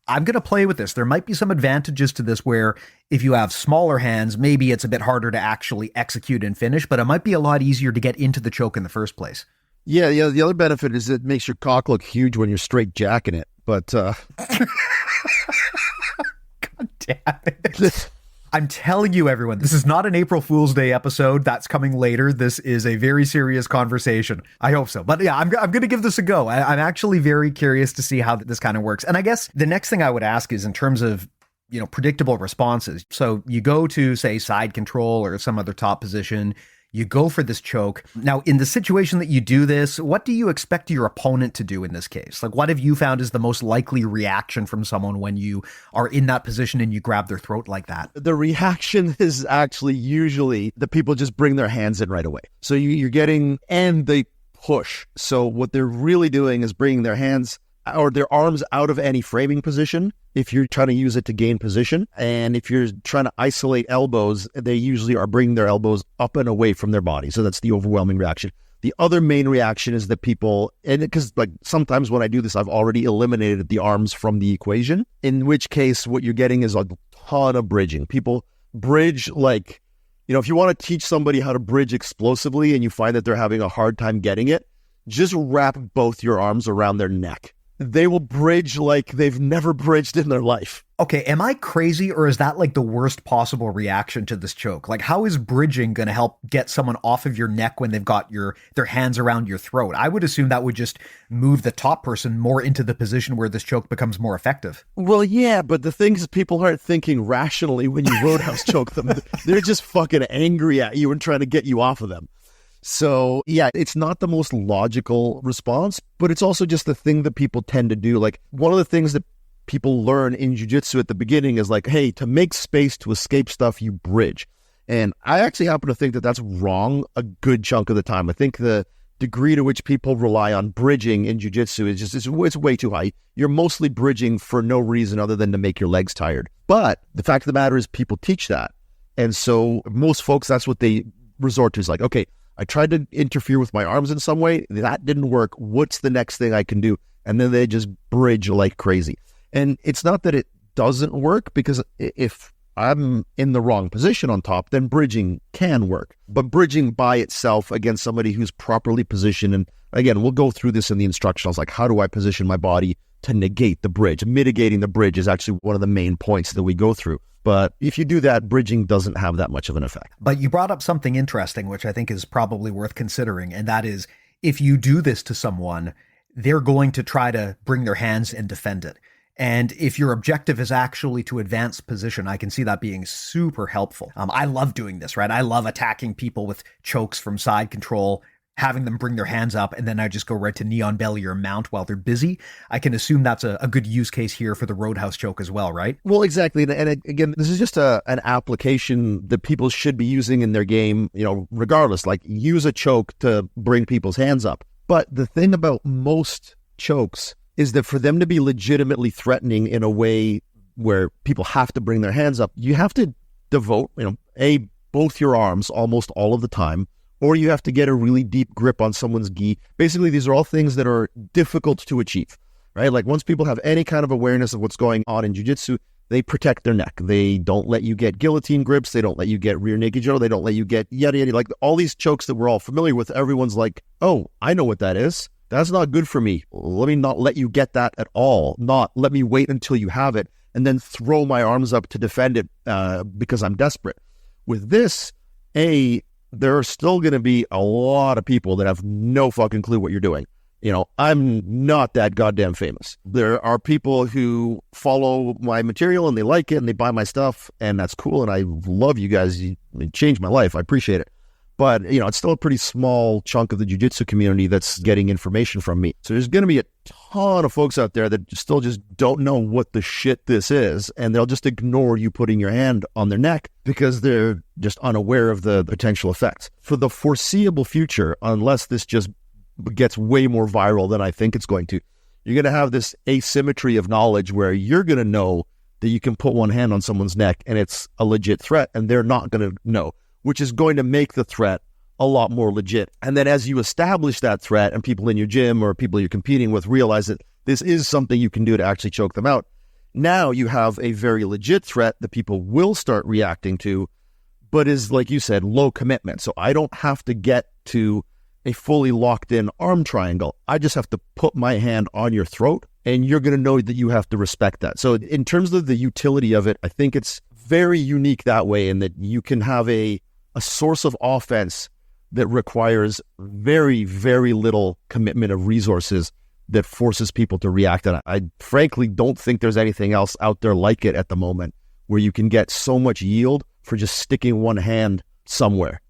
I'm going to play with this. There might be some advantages to this where if you have smaller hands, maybe it's a bit harder to actually execute and finish, but it might be a lot easier to get into the choke in the first place. Yeah. The other benefit is it makes your cock look huge when you're straight jacking it. But God damn it. I'm telling you, everyone, this is not an April Fool's Day episode. That's coming later. This is a very serious conversation. I hope so. But yeah, I'm going to give this a go. I'm actually very curious to see how this kind of works. And I guess the next thing I would ask is in terms of, predictable responses. So you go to, say, side control or some other top position. You go for this choke. Now, in the situation that you do this, what do you expect your opponent to do in this case? Like, what have you found is the most likely reaction from someone when you are in that position and you grab their throat like that? The reaction is actually usually the people just bring their hands in right away. So you're getting, and they push. So what they're really doing is bringing their hands or their arms out of any framing position if you're trying to use it to gain position. And if you're trying to isolate elbows, they usually are bringing their elbows up and away from their body. So that's the overwhelming reaction. The other main reaction is that people, and because like sometimes when I do this, I've already eliminated the arms from the equation, in which case what you're getting is a ton of bridging. People bridge like, if you want to teach somebody how to bridge explosively and you find that they're having a hard time getting it, just wrap both your arms around their neck. They will bridge like they've never bridged in their life. Okay, am I crazy, or is that like the worst possible reaction to this choke? Like, how is bridging going to help get someone off of your neck when they've got their hands around your throat? I would assume that would just move the top person more into the position where this choke becomes more effective. Well, yeah, but the thing is, people aren't thinking rationally when you roadhouse choke them. They're just fucking angry at you and trying to get you off of them. So yeah, it's not the most logical response, but it's also just the thing that people tend to do. Like, one of the things that people learn in jiu-jitsu at the beginning is like, hey, to make space to escape stuff, you bridge. And I actually happen to think that that's wrong a good chunk of the time. I think the degree to which people rely on bridging in jiu-jitsu is just, it's way too high. You're mostly bridging for no reason other than to make your legs tired. But the fact of the matter is people teach that. And so most folks, that's what they resort to, is like, okay, I tried to interfere with my arms in some way. That didn't work. What's the next thing I can do? And then they just bridge like crazy. And it's not that it doesn't work, because if I'm in the wrong position on top, then bridging can work. But bridging by itself against somebody who's properly positioned, and again, we'll go through this in the instructionals, like how do I position my body to negate the bridge? Mitigating the bridge is actually one of the main points that we go through. But if you do that, bridging doesn't have that much of an effect. But you brought up something interesting, which I think is probably worth considering. And that is, if you do this to someone, they're going to try to bring their hands and defend it. And if your objective is actually to advance position, I can see that being super helpful. I love doing this, right? I love attacking people with chokes from side control, having them bring their hands up, and then I just go right to knee on belly or mount while they're busy. I can assume that's a good use case here for the Roadhouse choke as well, right? Well, exactly. And again, this is just an application that people should be using in their game, regardless. Like, use a choke to bring people's hands up. But the thing about most chokes is that for them to be legitimately threatening in a way where people have to bring their hands up, you have to devote, both your arms almost all of the time, or you have to get a really deep grip on someone's gi. Basically, these are all things that are difficult to achieve, right? Like, once people have any kind of awareness of what's going on in jiu-jitsu, they protect their neck. They don't let you get guillotine grips. They don't let you get rear naked choke. They don't let you get yada, yada. Like, all these chokes that we're all familiar with, everyone's like, oh, I know what that is. That's not good for me. Let me not let you get that at all. Not let me wait until you have it and then throw my arms up to defend it because I'm desperate. With this, there are still going to be a lot of people that have no fucking clue what you're doing. I'm not that goddamn famous. There are people who follow my material and they like it and they buy my stuff, and that's cool. And I love you guys. You changed my life. I appreciate it. But, it's still a pretty small chunk of the jiu-jitsu community that's getting information from me. So there's going to be a ton of folks out there that still just don't know what the shit this is, and they'll just ignore you putting your hand on their neck because they're just unaware of the potential effects. For the foreseeable future, unless this just gets way more viral than I think it's going to, you're going to have this asymmetry of knowledge where you're going to know that you can put one hand on someone's neck and it's a legit threat, and they're not going to know, which is going to make the threat a lot more legit. And then as you establish that threat and people in your gym or people you're competing with realize that this is something you can do to actually choke them out, now you have a very legit threat that people will start reacting to, but is, like you said, low commitment. So I don't have to get to a fully locked in arm triangle. I just have to put my hand on your throat, and you're going to know that you have to respect that. So in terms of the utility of it, I think it's very unique that way, in that you can have a source of offense that requires very, very little commitment of resources that forces people to react. And I frankly don't think there's anything else out there like it at the moment, where you can get so much yield for just sticking one hand somewhere.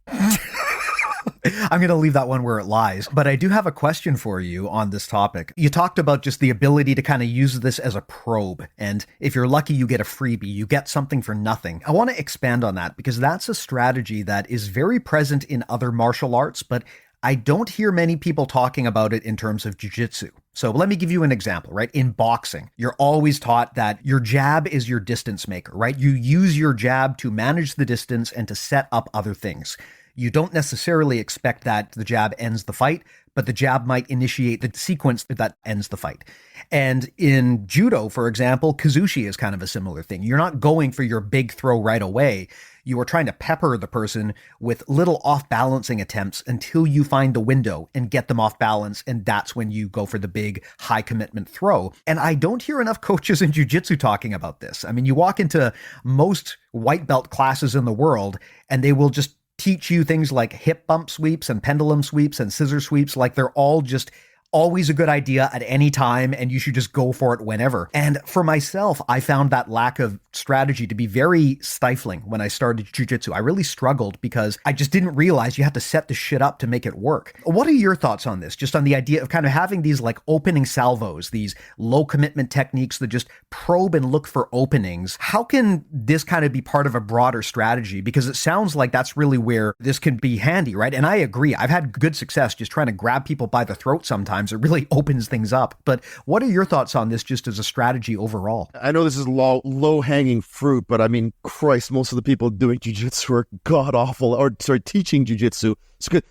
I'm going to leave that one where it lies, but I do have a question for you on this topic. You talked about just the ability to kind of use this as a probe, and if you're lucky, you get a freebie, you get something for nothing. I want to expand on that because that's a strategy that is very present in other martial arts, but I don't hear many people talking about it in terms of jiu-jitsu. So let me give you an example, right? In boxing, you're always taught that your jab is your distance maker, right? You use your jab to manage the distance and to set up other things. You don't necessarily expect that the jab ends the fight, but the jab might initiate the sequence that ends the fight. And in judo, for example, kazushi is kind of a similar thing. You're not going for your big throw right away. You are trying to pepper the person with little off-balancing attempts until you find the window and get them off balance, and that's when you go for the big high-commitment throw. And I don't hear enough coaches in jiu-jitsu talking about this. I mean, you walk into most white belt classes in the world, and they will just teach you things like hip bump sweeps and pendulum sweeps and scissor sweeps, like they're all just always a good idea at any time, and you should just go for it whenever. And for myself, I found that lack of strategy to be very stifling when I started jiu-jitsu. I really struggled because I just didn't realize you had to set the shit up to make it work. What are your thoughts on this? Just on the idea of kind of having these like opening salvos, these low commitment techniques that just probe and look for openings. How can this kind of be part of a broader strategy? Because it sounds like that's really where this can be handy, right? And I agree. I've had good success just trying to grab people by the throat sometimes. It really opens things up. But what are your thoughts on this just as a strategy overall? I know this is low-hanging fruit, but I mean, Christ, most of the people doing jiu-jitsu are god-awful, or sorry, teaching jiu-jitsu.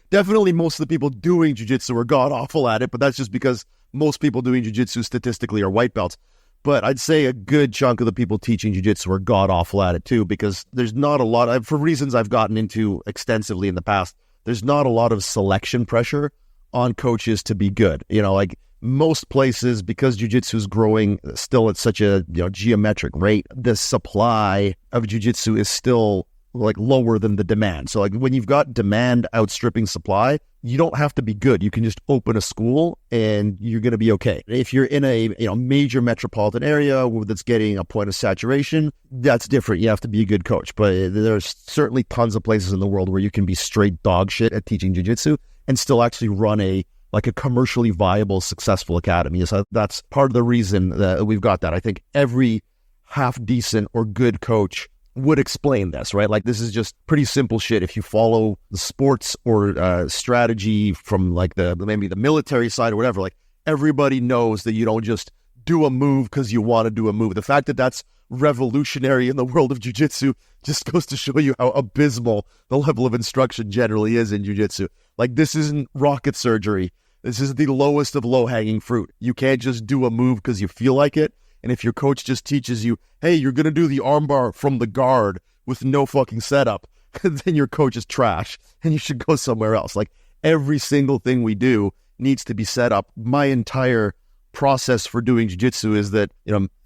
Definitely most of the people doing jiu-jitsu are god-awful at it, but that's just because most people doing jiu-jitsu statistically are white belts. But I'd say a good chunk of the people teaching jiu-jitsu are god-awful at it too, because there's not a lot, for reasons I've gotten into extensively in the past, there's not a lot of selection pressure on coaches to be good. You know, like most places, because jiu-jitsu is growing still at such a geometric rate, the supply of jiu-jitsu is still like lower than the demand. So like when you've got demand outstripping supply, you don't have to be good. You can just open a school and you're going to be okay. If you're in a major metropolitan area that's getting a point of saturation, that's different. You have to be a good coach. But there's certainly tons of places in the world where you can be straight dog shit at teaching jiu-jitsu and still actually run a commercially viable, successful academy. So that's part of the reason that we've got that. I think every half decent or good coach would explain this, right? Like this is just pretty simple shit. If you follow the sports or strategy from like maybe the military side or whatever, like everybody knows that you don't just do a move because you want to do a move. The fact that that's revolutionary in the world of jiu-jitsu just goes to show you how abysmal the level of instruction generally is in jiu-jitsu. Like this isn't rocket surgery. This is the lowest of low-hanging fruit. You can't just do a move because you feel like it. And if your coach just teaches you, hey, you're going to do the armbar from the guard with no fucking setup, then your coach is trash and you should go somewhere else. Like every single thing we do needs to be set up. My entire process for doing jiu-jitsu is that,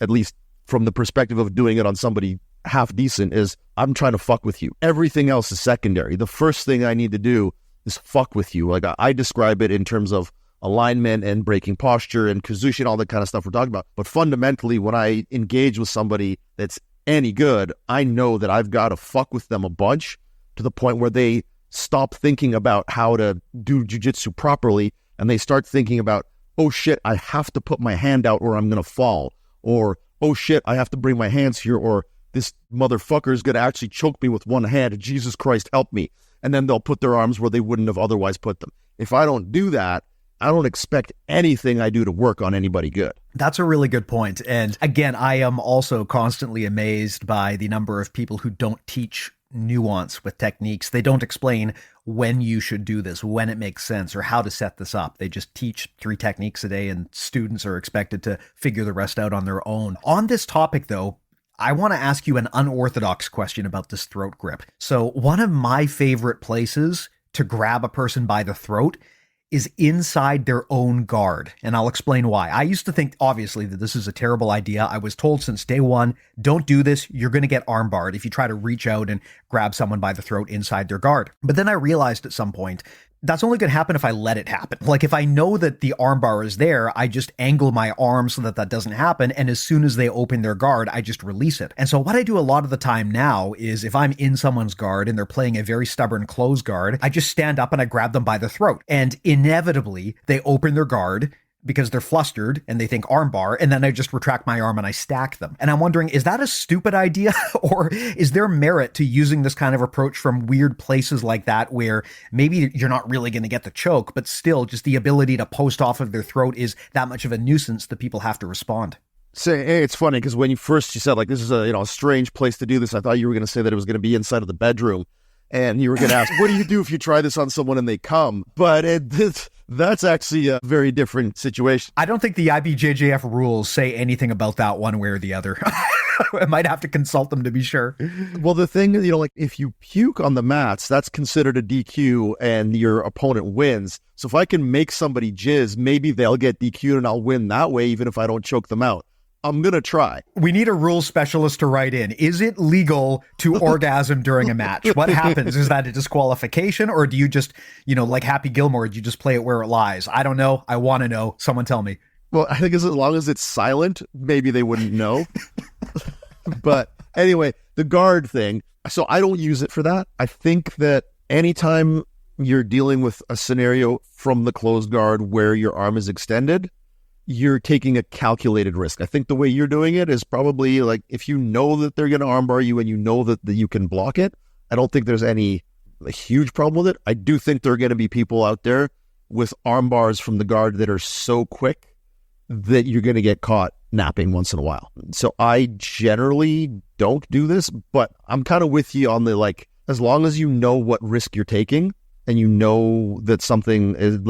at least from the perspective of doing it on somebody half decent, is I'm trying to fuck with you. Everything else is secondary. The first thing I need to do is fuck with you. Like I describe it in terms of alignment and breaking posture and kazushi and all that kind of stuff we're talking about. But fundamentally, when I engage with somebody that's any good, I know that I've got to fuck with them a bunch to the point where they stop thinking about how to do jiu-jitsu properly and they start thinking about, oh shit, I have to put my hand out or I'm going to fall. Or, oh shit, I have to bring my hands here or this motherfucker is going to actually choke me with one hand. Jesus Christ, help me. And then they'll put their arms where they wouldn't have otherwise put them. If I don't do that, I don't expect anything I do to work on anybody good. That's a really good point. And again, I am also constantly amazed by the number of people who don't teach nuance with techniques. They don't explain when you should do this, when it makes sense, or how to set this up. They just teach 3 techniques a day and students are expected to figure the rest out on their own. On this topic, though, I want to ask you an unorthodox question about this throat grip. So one of my favorite places to grab a person by the throat is inside their own guard. And I'll explain why. I used to think, obviously, that this is a terrible idea. I was told since day one, don't do this. You're going to get armbarred if you try to reach out and grab someone by the throat inside their guard. But then I realized at some point, that's only going to happen if I let it happen. Like if I know that the armbar is there, I just angle my arm so that that doesn't happen. And as soon as they open their guard, I just release it. And so what I do a lot of the time now is if I'm in someone's guard and they're playing a very stubborn closed guard, I just stand up and I grab them by the throat. And inevitably they open their guard because they're flustered and they think armbar, and then I just retract my arm and I stack them. And I'm wondering, is that a stupid idea? Or is there merit to using this kind of approach from weird places like that where maybe you're not really going to get the choke, but still just the ability to post off of their throat is that much of a nuisance that people have to respond? So it's funny because when you said like this is a strange place to do this, I thought you were going to say that it was going to be inside of the bedroom. And you were going to ask, what do you do if you try this on someone and they come? But that's actually a very different situation. I don't think the IBJJF rules say anything about that one way or the other. I might have to consult them to be sure. Well, the thing is, like if you puke on the mats, that's considered a DQ and your opponent wins. So if I can make somebody jizz, maybe they'll get DQ'd and I'll win that way, even if I don't choke them out. I'm going to try. We need a rules specialist to write in. Is it legal to orgasm during a match? What happens? Is that a disqualification, or do you just, like Happy Gilmore, do you just play it where it lies? I don't know. I want to know. Someone tell me. Well, I think as long as it's silent, maybe they wouldn't know. But anyway, the guard thing. So I don't use it for that. I think that anytime you're dealing with a scenario from the closed guard where your arm is extended, you're taking a calculated risk. I think the way you're doing it is probably like if you know that they're going to armbar you and you know that you can block it, I don't think there's a huge problem with it. I do think there are going to be people out there with arm bars from the guard that are so quick that you're going to get caught napping once in a while. So I generally don't do this, but I'm kind of with you on the as long as you know what risk you're taking and you know that something is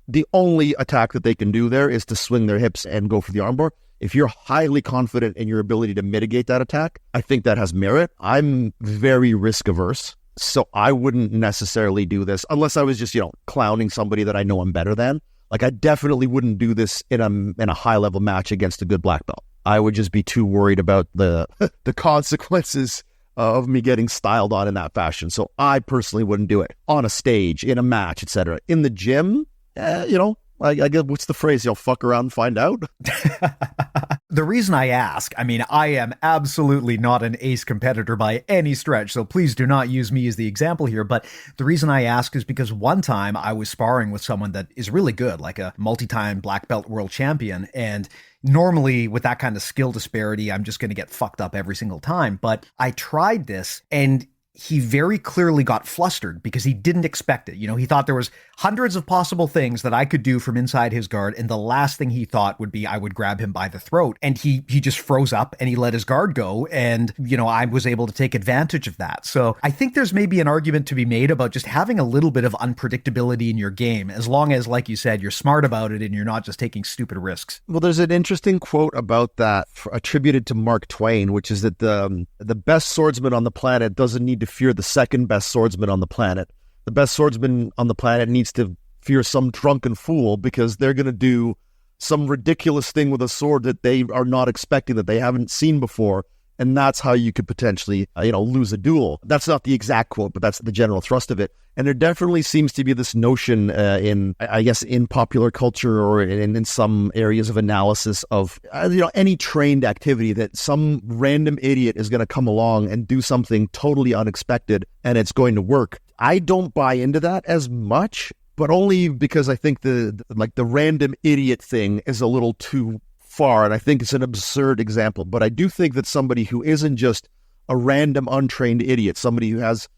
the only attack that they can do there is to swing their hips and go for the armbar. If you're highly confident in your ability to mitigate that attack, I think that has merit. I'm very risk averse, so I wouldn't necessarily do this unless I was just, clowning somebody that I know I'm better than. Like I definitely wouldn't do this in a high level match against a good black belt. I would just be too worried about the consequences of me getting styled on in that fashion. So I personally wouldn't do it on a stage, in a match, etc. In the gym, I guess, what's the phrase? You'll fuck around and find out. The reason I ask, I am absolutely not an ace competitor by any stretch, so please do not use me as the example here. But the reason I ask is because one time I was sparring with someone that is really good, like a multi-time black belt world champion. And normally with that kind of skill disparity, I'm just going to get fucked up every single time. But I tried this and he very clearly got flustered because he didn't expect it. He thought there was hundreds of possible things that I could do from inside his guard. And the last thing he thought would be I would grab him by the throat. And he just froze up and he let his guard go. And, I was able to take advantage of that. So I think there's maybe an argument to be made about just having a little bit of unpredictability in your game, as long as, like you said, you're smart about it and you're not just taking stupid risks. Well, there's an interesting quote about that attributed to Mark Twain, which is that the best swordsman on the planet doesn't need to fear the second best swordsman on the planet. The best swordsman on the planet needs to fear some drunken fool because they're going to do some ridiculous thing with a sword that they are not expecting, that they haven't seen before. And that's how you could potentially, lose a duel. That's not the exact quote, but that's the general thrust of it. And there definitely seems to be this notion in popular culture or in some areas of analysis of, any trained activity that some random idiot is going to come along and do something totally unexpected and it's going to work. I don't buy into that as much, but only because I think the random idiot thing is a little too far, and I think it's an absurd example. But I do think that somebody who isn't just a random untrained idiot, somebody who has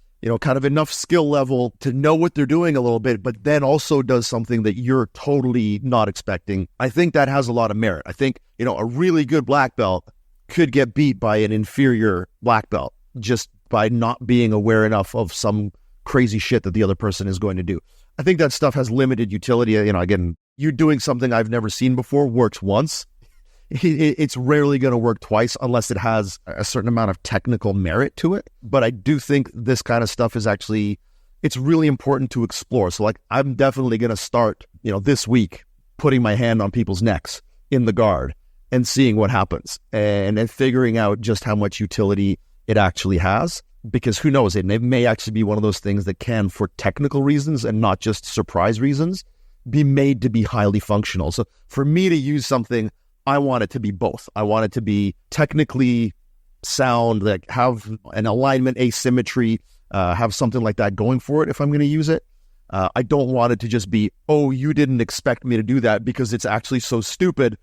kind of enough skill level to know what they're doing a little bit, but then also does something that you're totally not expecting, I think that has a lot of merit. I think a really good black belt could get beat by an inferior black belt just by not being aware enough of some crazy shit that the other person is going to do. I think that stuff has limited utility. Again, you doing something I've never seen before works once. It's rarely going to work twice unless it has a certain amount of technical merit to it. But I do think this kind of stuff is actually it's really important to explore. So like, I'm definitely going to start, this week putting my hand on people's necks in the guard and seeing what happens and then figuring out just how much utility it actually has, because who knows, it may actually be one of those things that can, for technical reasons and not just surprise reasons, be made to be highly functional. So for me to use something, I want it to be both. I want it to be technically sound, like have an alignment, asymmetry, have something like that going for it if I'm going to use it. I don't want it to just be, oh, you didn't expect me to do that because it's actually so stupid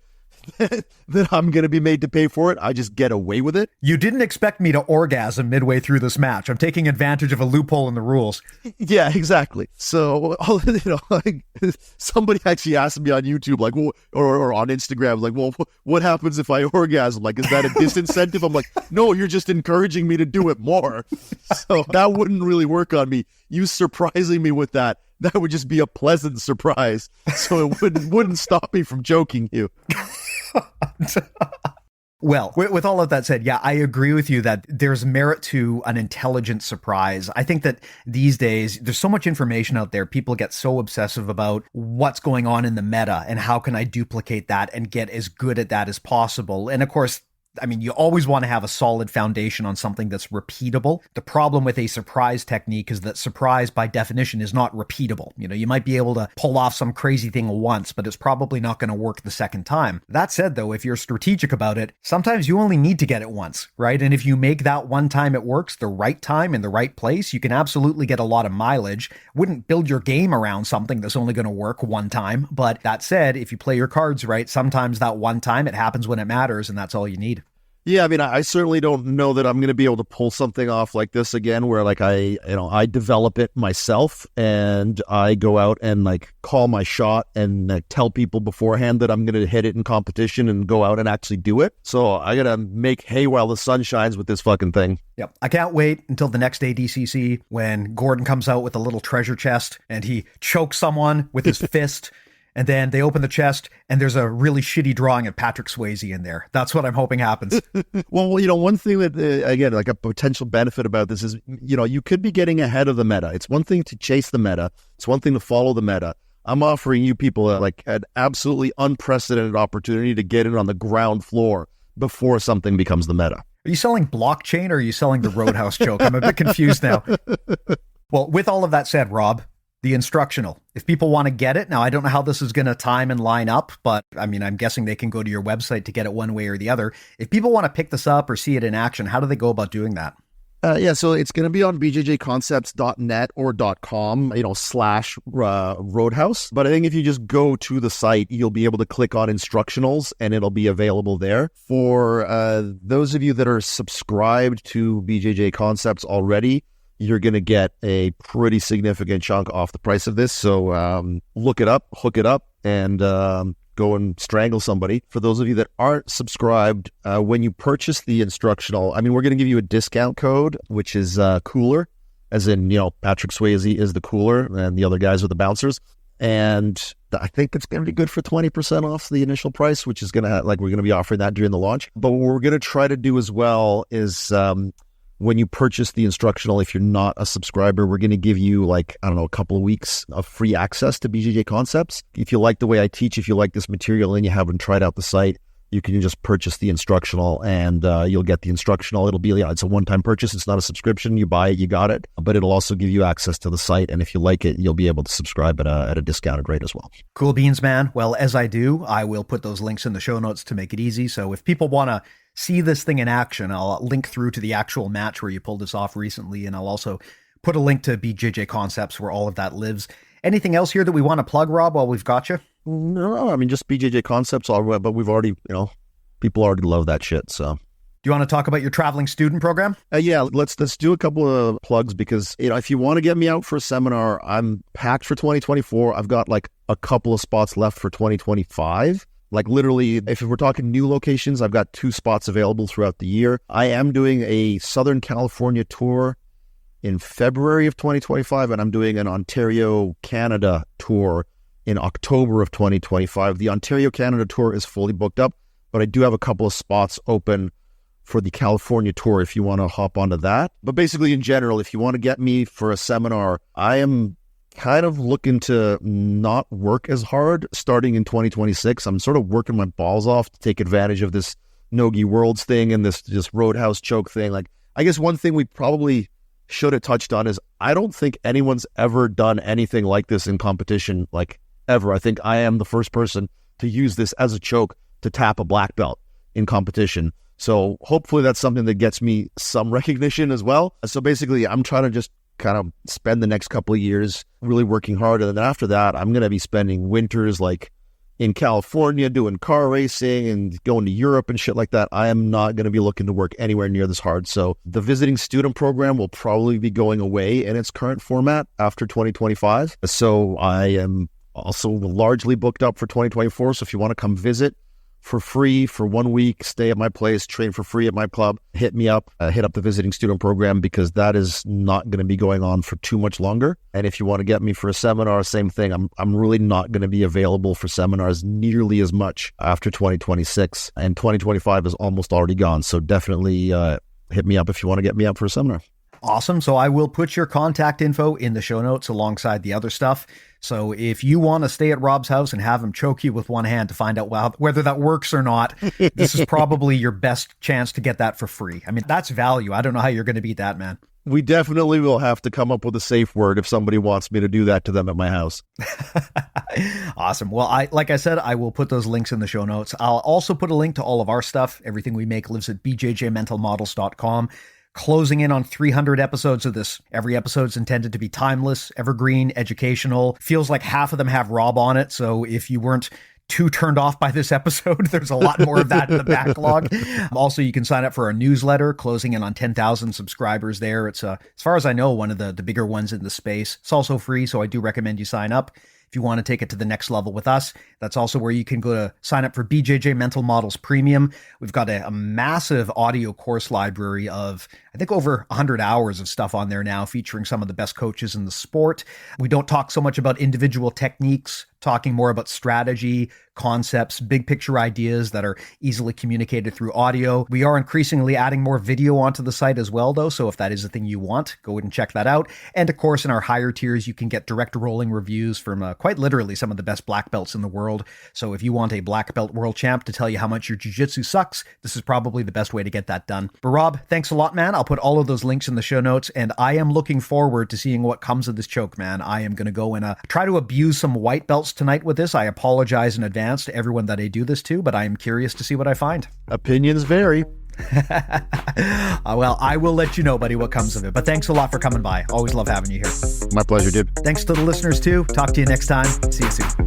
that I'm going to be made to pay for it. I just get away with it. You didn't expect me to orgasm midway through this match. I'm taking advantage of a loophole in the rules. Yeah, exactly. So, like, somebody actually asked me on YouTube, like, well, or on Instagram, like, well, what happens if I orgasm? Like, is that a disincentive? I'm like, no, you're just encouraging me to do it more. So that wouldn't really work on me. You surprising me with that would just be a pleasant surprise. So it wouldn't stop me from joking you. Well, with all of that said, yeah, I agree with you that there's merit to an intelligent surprise. I think that these days, there's so much information out there. People get so obsessive about what's going on in the meta and how can I duplicate that and get as good at that as possible. And of course, I mean, you always want to have a solid foundation on something that's repeatable. The problem with a surprise technique is that surprise, by definition, is not repeatable. You might be able to pull off some crazy thing once, but it's probably not going to work the second time. That said, though, if you're strategic about it, sometimes you only need to get it once, right? And if you make that one time it works, the right time in the right place, you can absolutely get a lot of mileage. Wouldn't build your game around something that's only going to work one time. But that said, if you play your cards right, sometimes that one time it happens when it matters, and that's all you need. Yeah, I mean, I certainly don't know that I'm going to be able to pull something off like this again, where like I develop it myself and I go out and like call my shot and tell people beforehand that I'm going to hit it in competition and go out and actually do it. So I got to make hay while the sun shines with this fucking thing. Yep. I can't wait until the next ADCC when Gordon comes out with a little treasure chest and he chokes someone with his fist. And then they open the chest, and there's a really shitty drawing of Patrick Swayze in there. That's what I'm hoping happens. Well, one thing that, again, like a potential benefit about this is, you could be getting ahead of the meta. It's one thing to chase the meta. It's one thing to follow the meta. I'm offering you people like an absolutely unprecedented opportunity to get in on the ground floor before something becomes the meta. Are you selling blockchain or are you selling the Roadhouse joke? I'm a bit confused now. Well, with all of that said, Rob, the instructional, if people want to get it, now I don't know how this is going to time and line up, but I mean, I'm guessing they can go to your website to get it one way or the other. If people want to pick this up or see it in action, how do they go about doing that? Yeah, so it's going to be on bjjconcepts.net or .com, /Roadhouse. But I think if you just go to the site, you'll be able to click on instructionals and it'll be available there. For those of you that are subscribed to BJJ Concepts already, you're going to get a pretty significant chunk off the price of this. So look it up, hook it up, and go and strangle somebody. For those of you that aren't subscribed, when you purchase the instructional, I mean, we're going to give you a discount code, which is cooler, as in, Patrick Swayze is the cooler and the other guys are the bouncers. And I think it's going to be good for 20% off the initial price, which is going to, we're going to be offering that during the launch. But what we're going to try to do as well is, when you purchase the instructional, if you're not a subscriber, we're going to give you a couple of weeks of free access to BJJ Concepts. If you like the way I teach, if you like this material and you haven't tried out the site, you can just purchase the instructional and you'll get the instructional. It'll be, it's a one-time purchase. It's not a subscription. You buy it, you got it. But it'll also give you access to the site. And if you like it, you'll be able to subscribe at a discounted rate as well. Cool beans, man. Well, as I do, I will put those links in the show notes to make it easy. So if people want to see this thing in action, I'll link through to the actual match where you pulled this off recently. And I'll also put a link to BJJ Concepts where all of that lives. Anything else here that we want to plug, Rob, while we've got you? No, I mean, just BJJ Concepts, but we've already, people already love that shit. So, do you want to talk about your traveling student program? Yeah, let's do a couple of plugs because, if you want to get me out for a seminar, I'm packed for 2024. I've got a couple of spots left for 2025. Literally, if we're talking new locations, I've got 2 spots available throughout the year. I am doing a Southern California tour in February of 2025, and I'm doing an Ontario, Canada tour in October of 2025. The Ontario, Canada tour is fully booked up, but I do have a couple of spots open for the California tour if you want to hop onto that. But basically, in general, if you want to get me for a seminar, I am kind of looking to not work as hard starting in 2026. I'm sort of working my balls off to take advantage of this No Gi Worlds thing and this just Roadhouse choke thing. Like, I guess one thing we probably should have touched on is I don't think anyone's ever done anything like this in competition, like ever. I think I am the first person to use this as a choke to tap a black belt in competition. So hopefully that's something that gets me some recognition as well. So basically, I'm trying to just kind of spend the next couple of years really working hard. And then after that, I'm going to be spending winters like in California doing car racing and going to Europe and shit like that. I am not going to be looking to work anywhere near this hard. So the visiting student program will probably be going away in its current format after 2025. So I am also largely booked up for 2024. So if you want to come visit for free for 1 week, stay at my place, train for free at my club, hit me up, hit up the visiting student program, because that is not going to be going on for too much longer. And if you want to get me for a seminar, same thing. I'm really not going to be available for seminars nearly as much after 2026, and 2025 is almost already gone. So definitely hit me up if you want to get me up for a seminar. Awesome. So I will put your contact info in the show notes alongside the other stuff. So if you want to stay at Rob's house and have him choke you with one hand to find out whether that works or not, this is probably your best chance to get that for free. I mean, that's value. I don't know how you're going to beat that, man. We definitely will have to come up with a safe word if somebody wants me to do that to them at my house. Awesome. Well, like I said, I will put those links in the show notes. I'll also put a link to all of our stuff. Everything we make lives at bjjmentalmodels.com. Closing in on 300 episodes of this. Every episode's intended to be timeless, evergreen, educational. Feels like half of them have Rob on it. So if you weren't too turned off by this episode, there's a lot more of that in the backlog. Also, you can sign up for our newsletter, closing in on 10,000 subscribers there. It's, as far as I know, one of the bigger ones in the space. It's also free, so I do recommend you sign up. If you want to take it to the next level with us, that's also where you can go to sign up for BJJ Mental Models Premium. We've got a massive audio course library of, I think, over 100 hours of stuff on there now, featuring some of the best coaches in the sport. We don't talk so much about individual techniques, talking more about strategy, concepts, big picture ideas that are easily communicated through audio. We are increasingly adding more video onto the site as well, though. So if that is a thing you want, go ahead and check that out. And of course, in our higher tiers, you can get direct rolling reviews from quite literally some of the best black belts in the world. So if you want a black belt world champ to tell you how much your jiu-jitsu sucks, this is probably the best way to get that done. But Rob, thanks a lot, man. I'll put all of those links in the show notes, and I am looking forward to seeing what comes of this choke, man. I am going to go and try to abuse some white belts tonight with this. I apologize in advance to everyone that I do this to, but I am curious to see what I find. Opinions vary. Well, I will let you know, buddy, what comes of it. But thanks a lot for coming by. Always love having you here. My pleasure, dude. Thanks to the listeners, too. Talk to you next time. See you soon.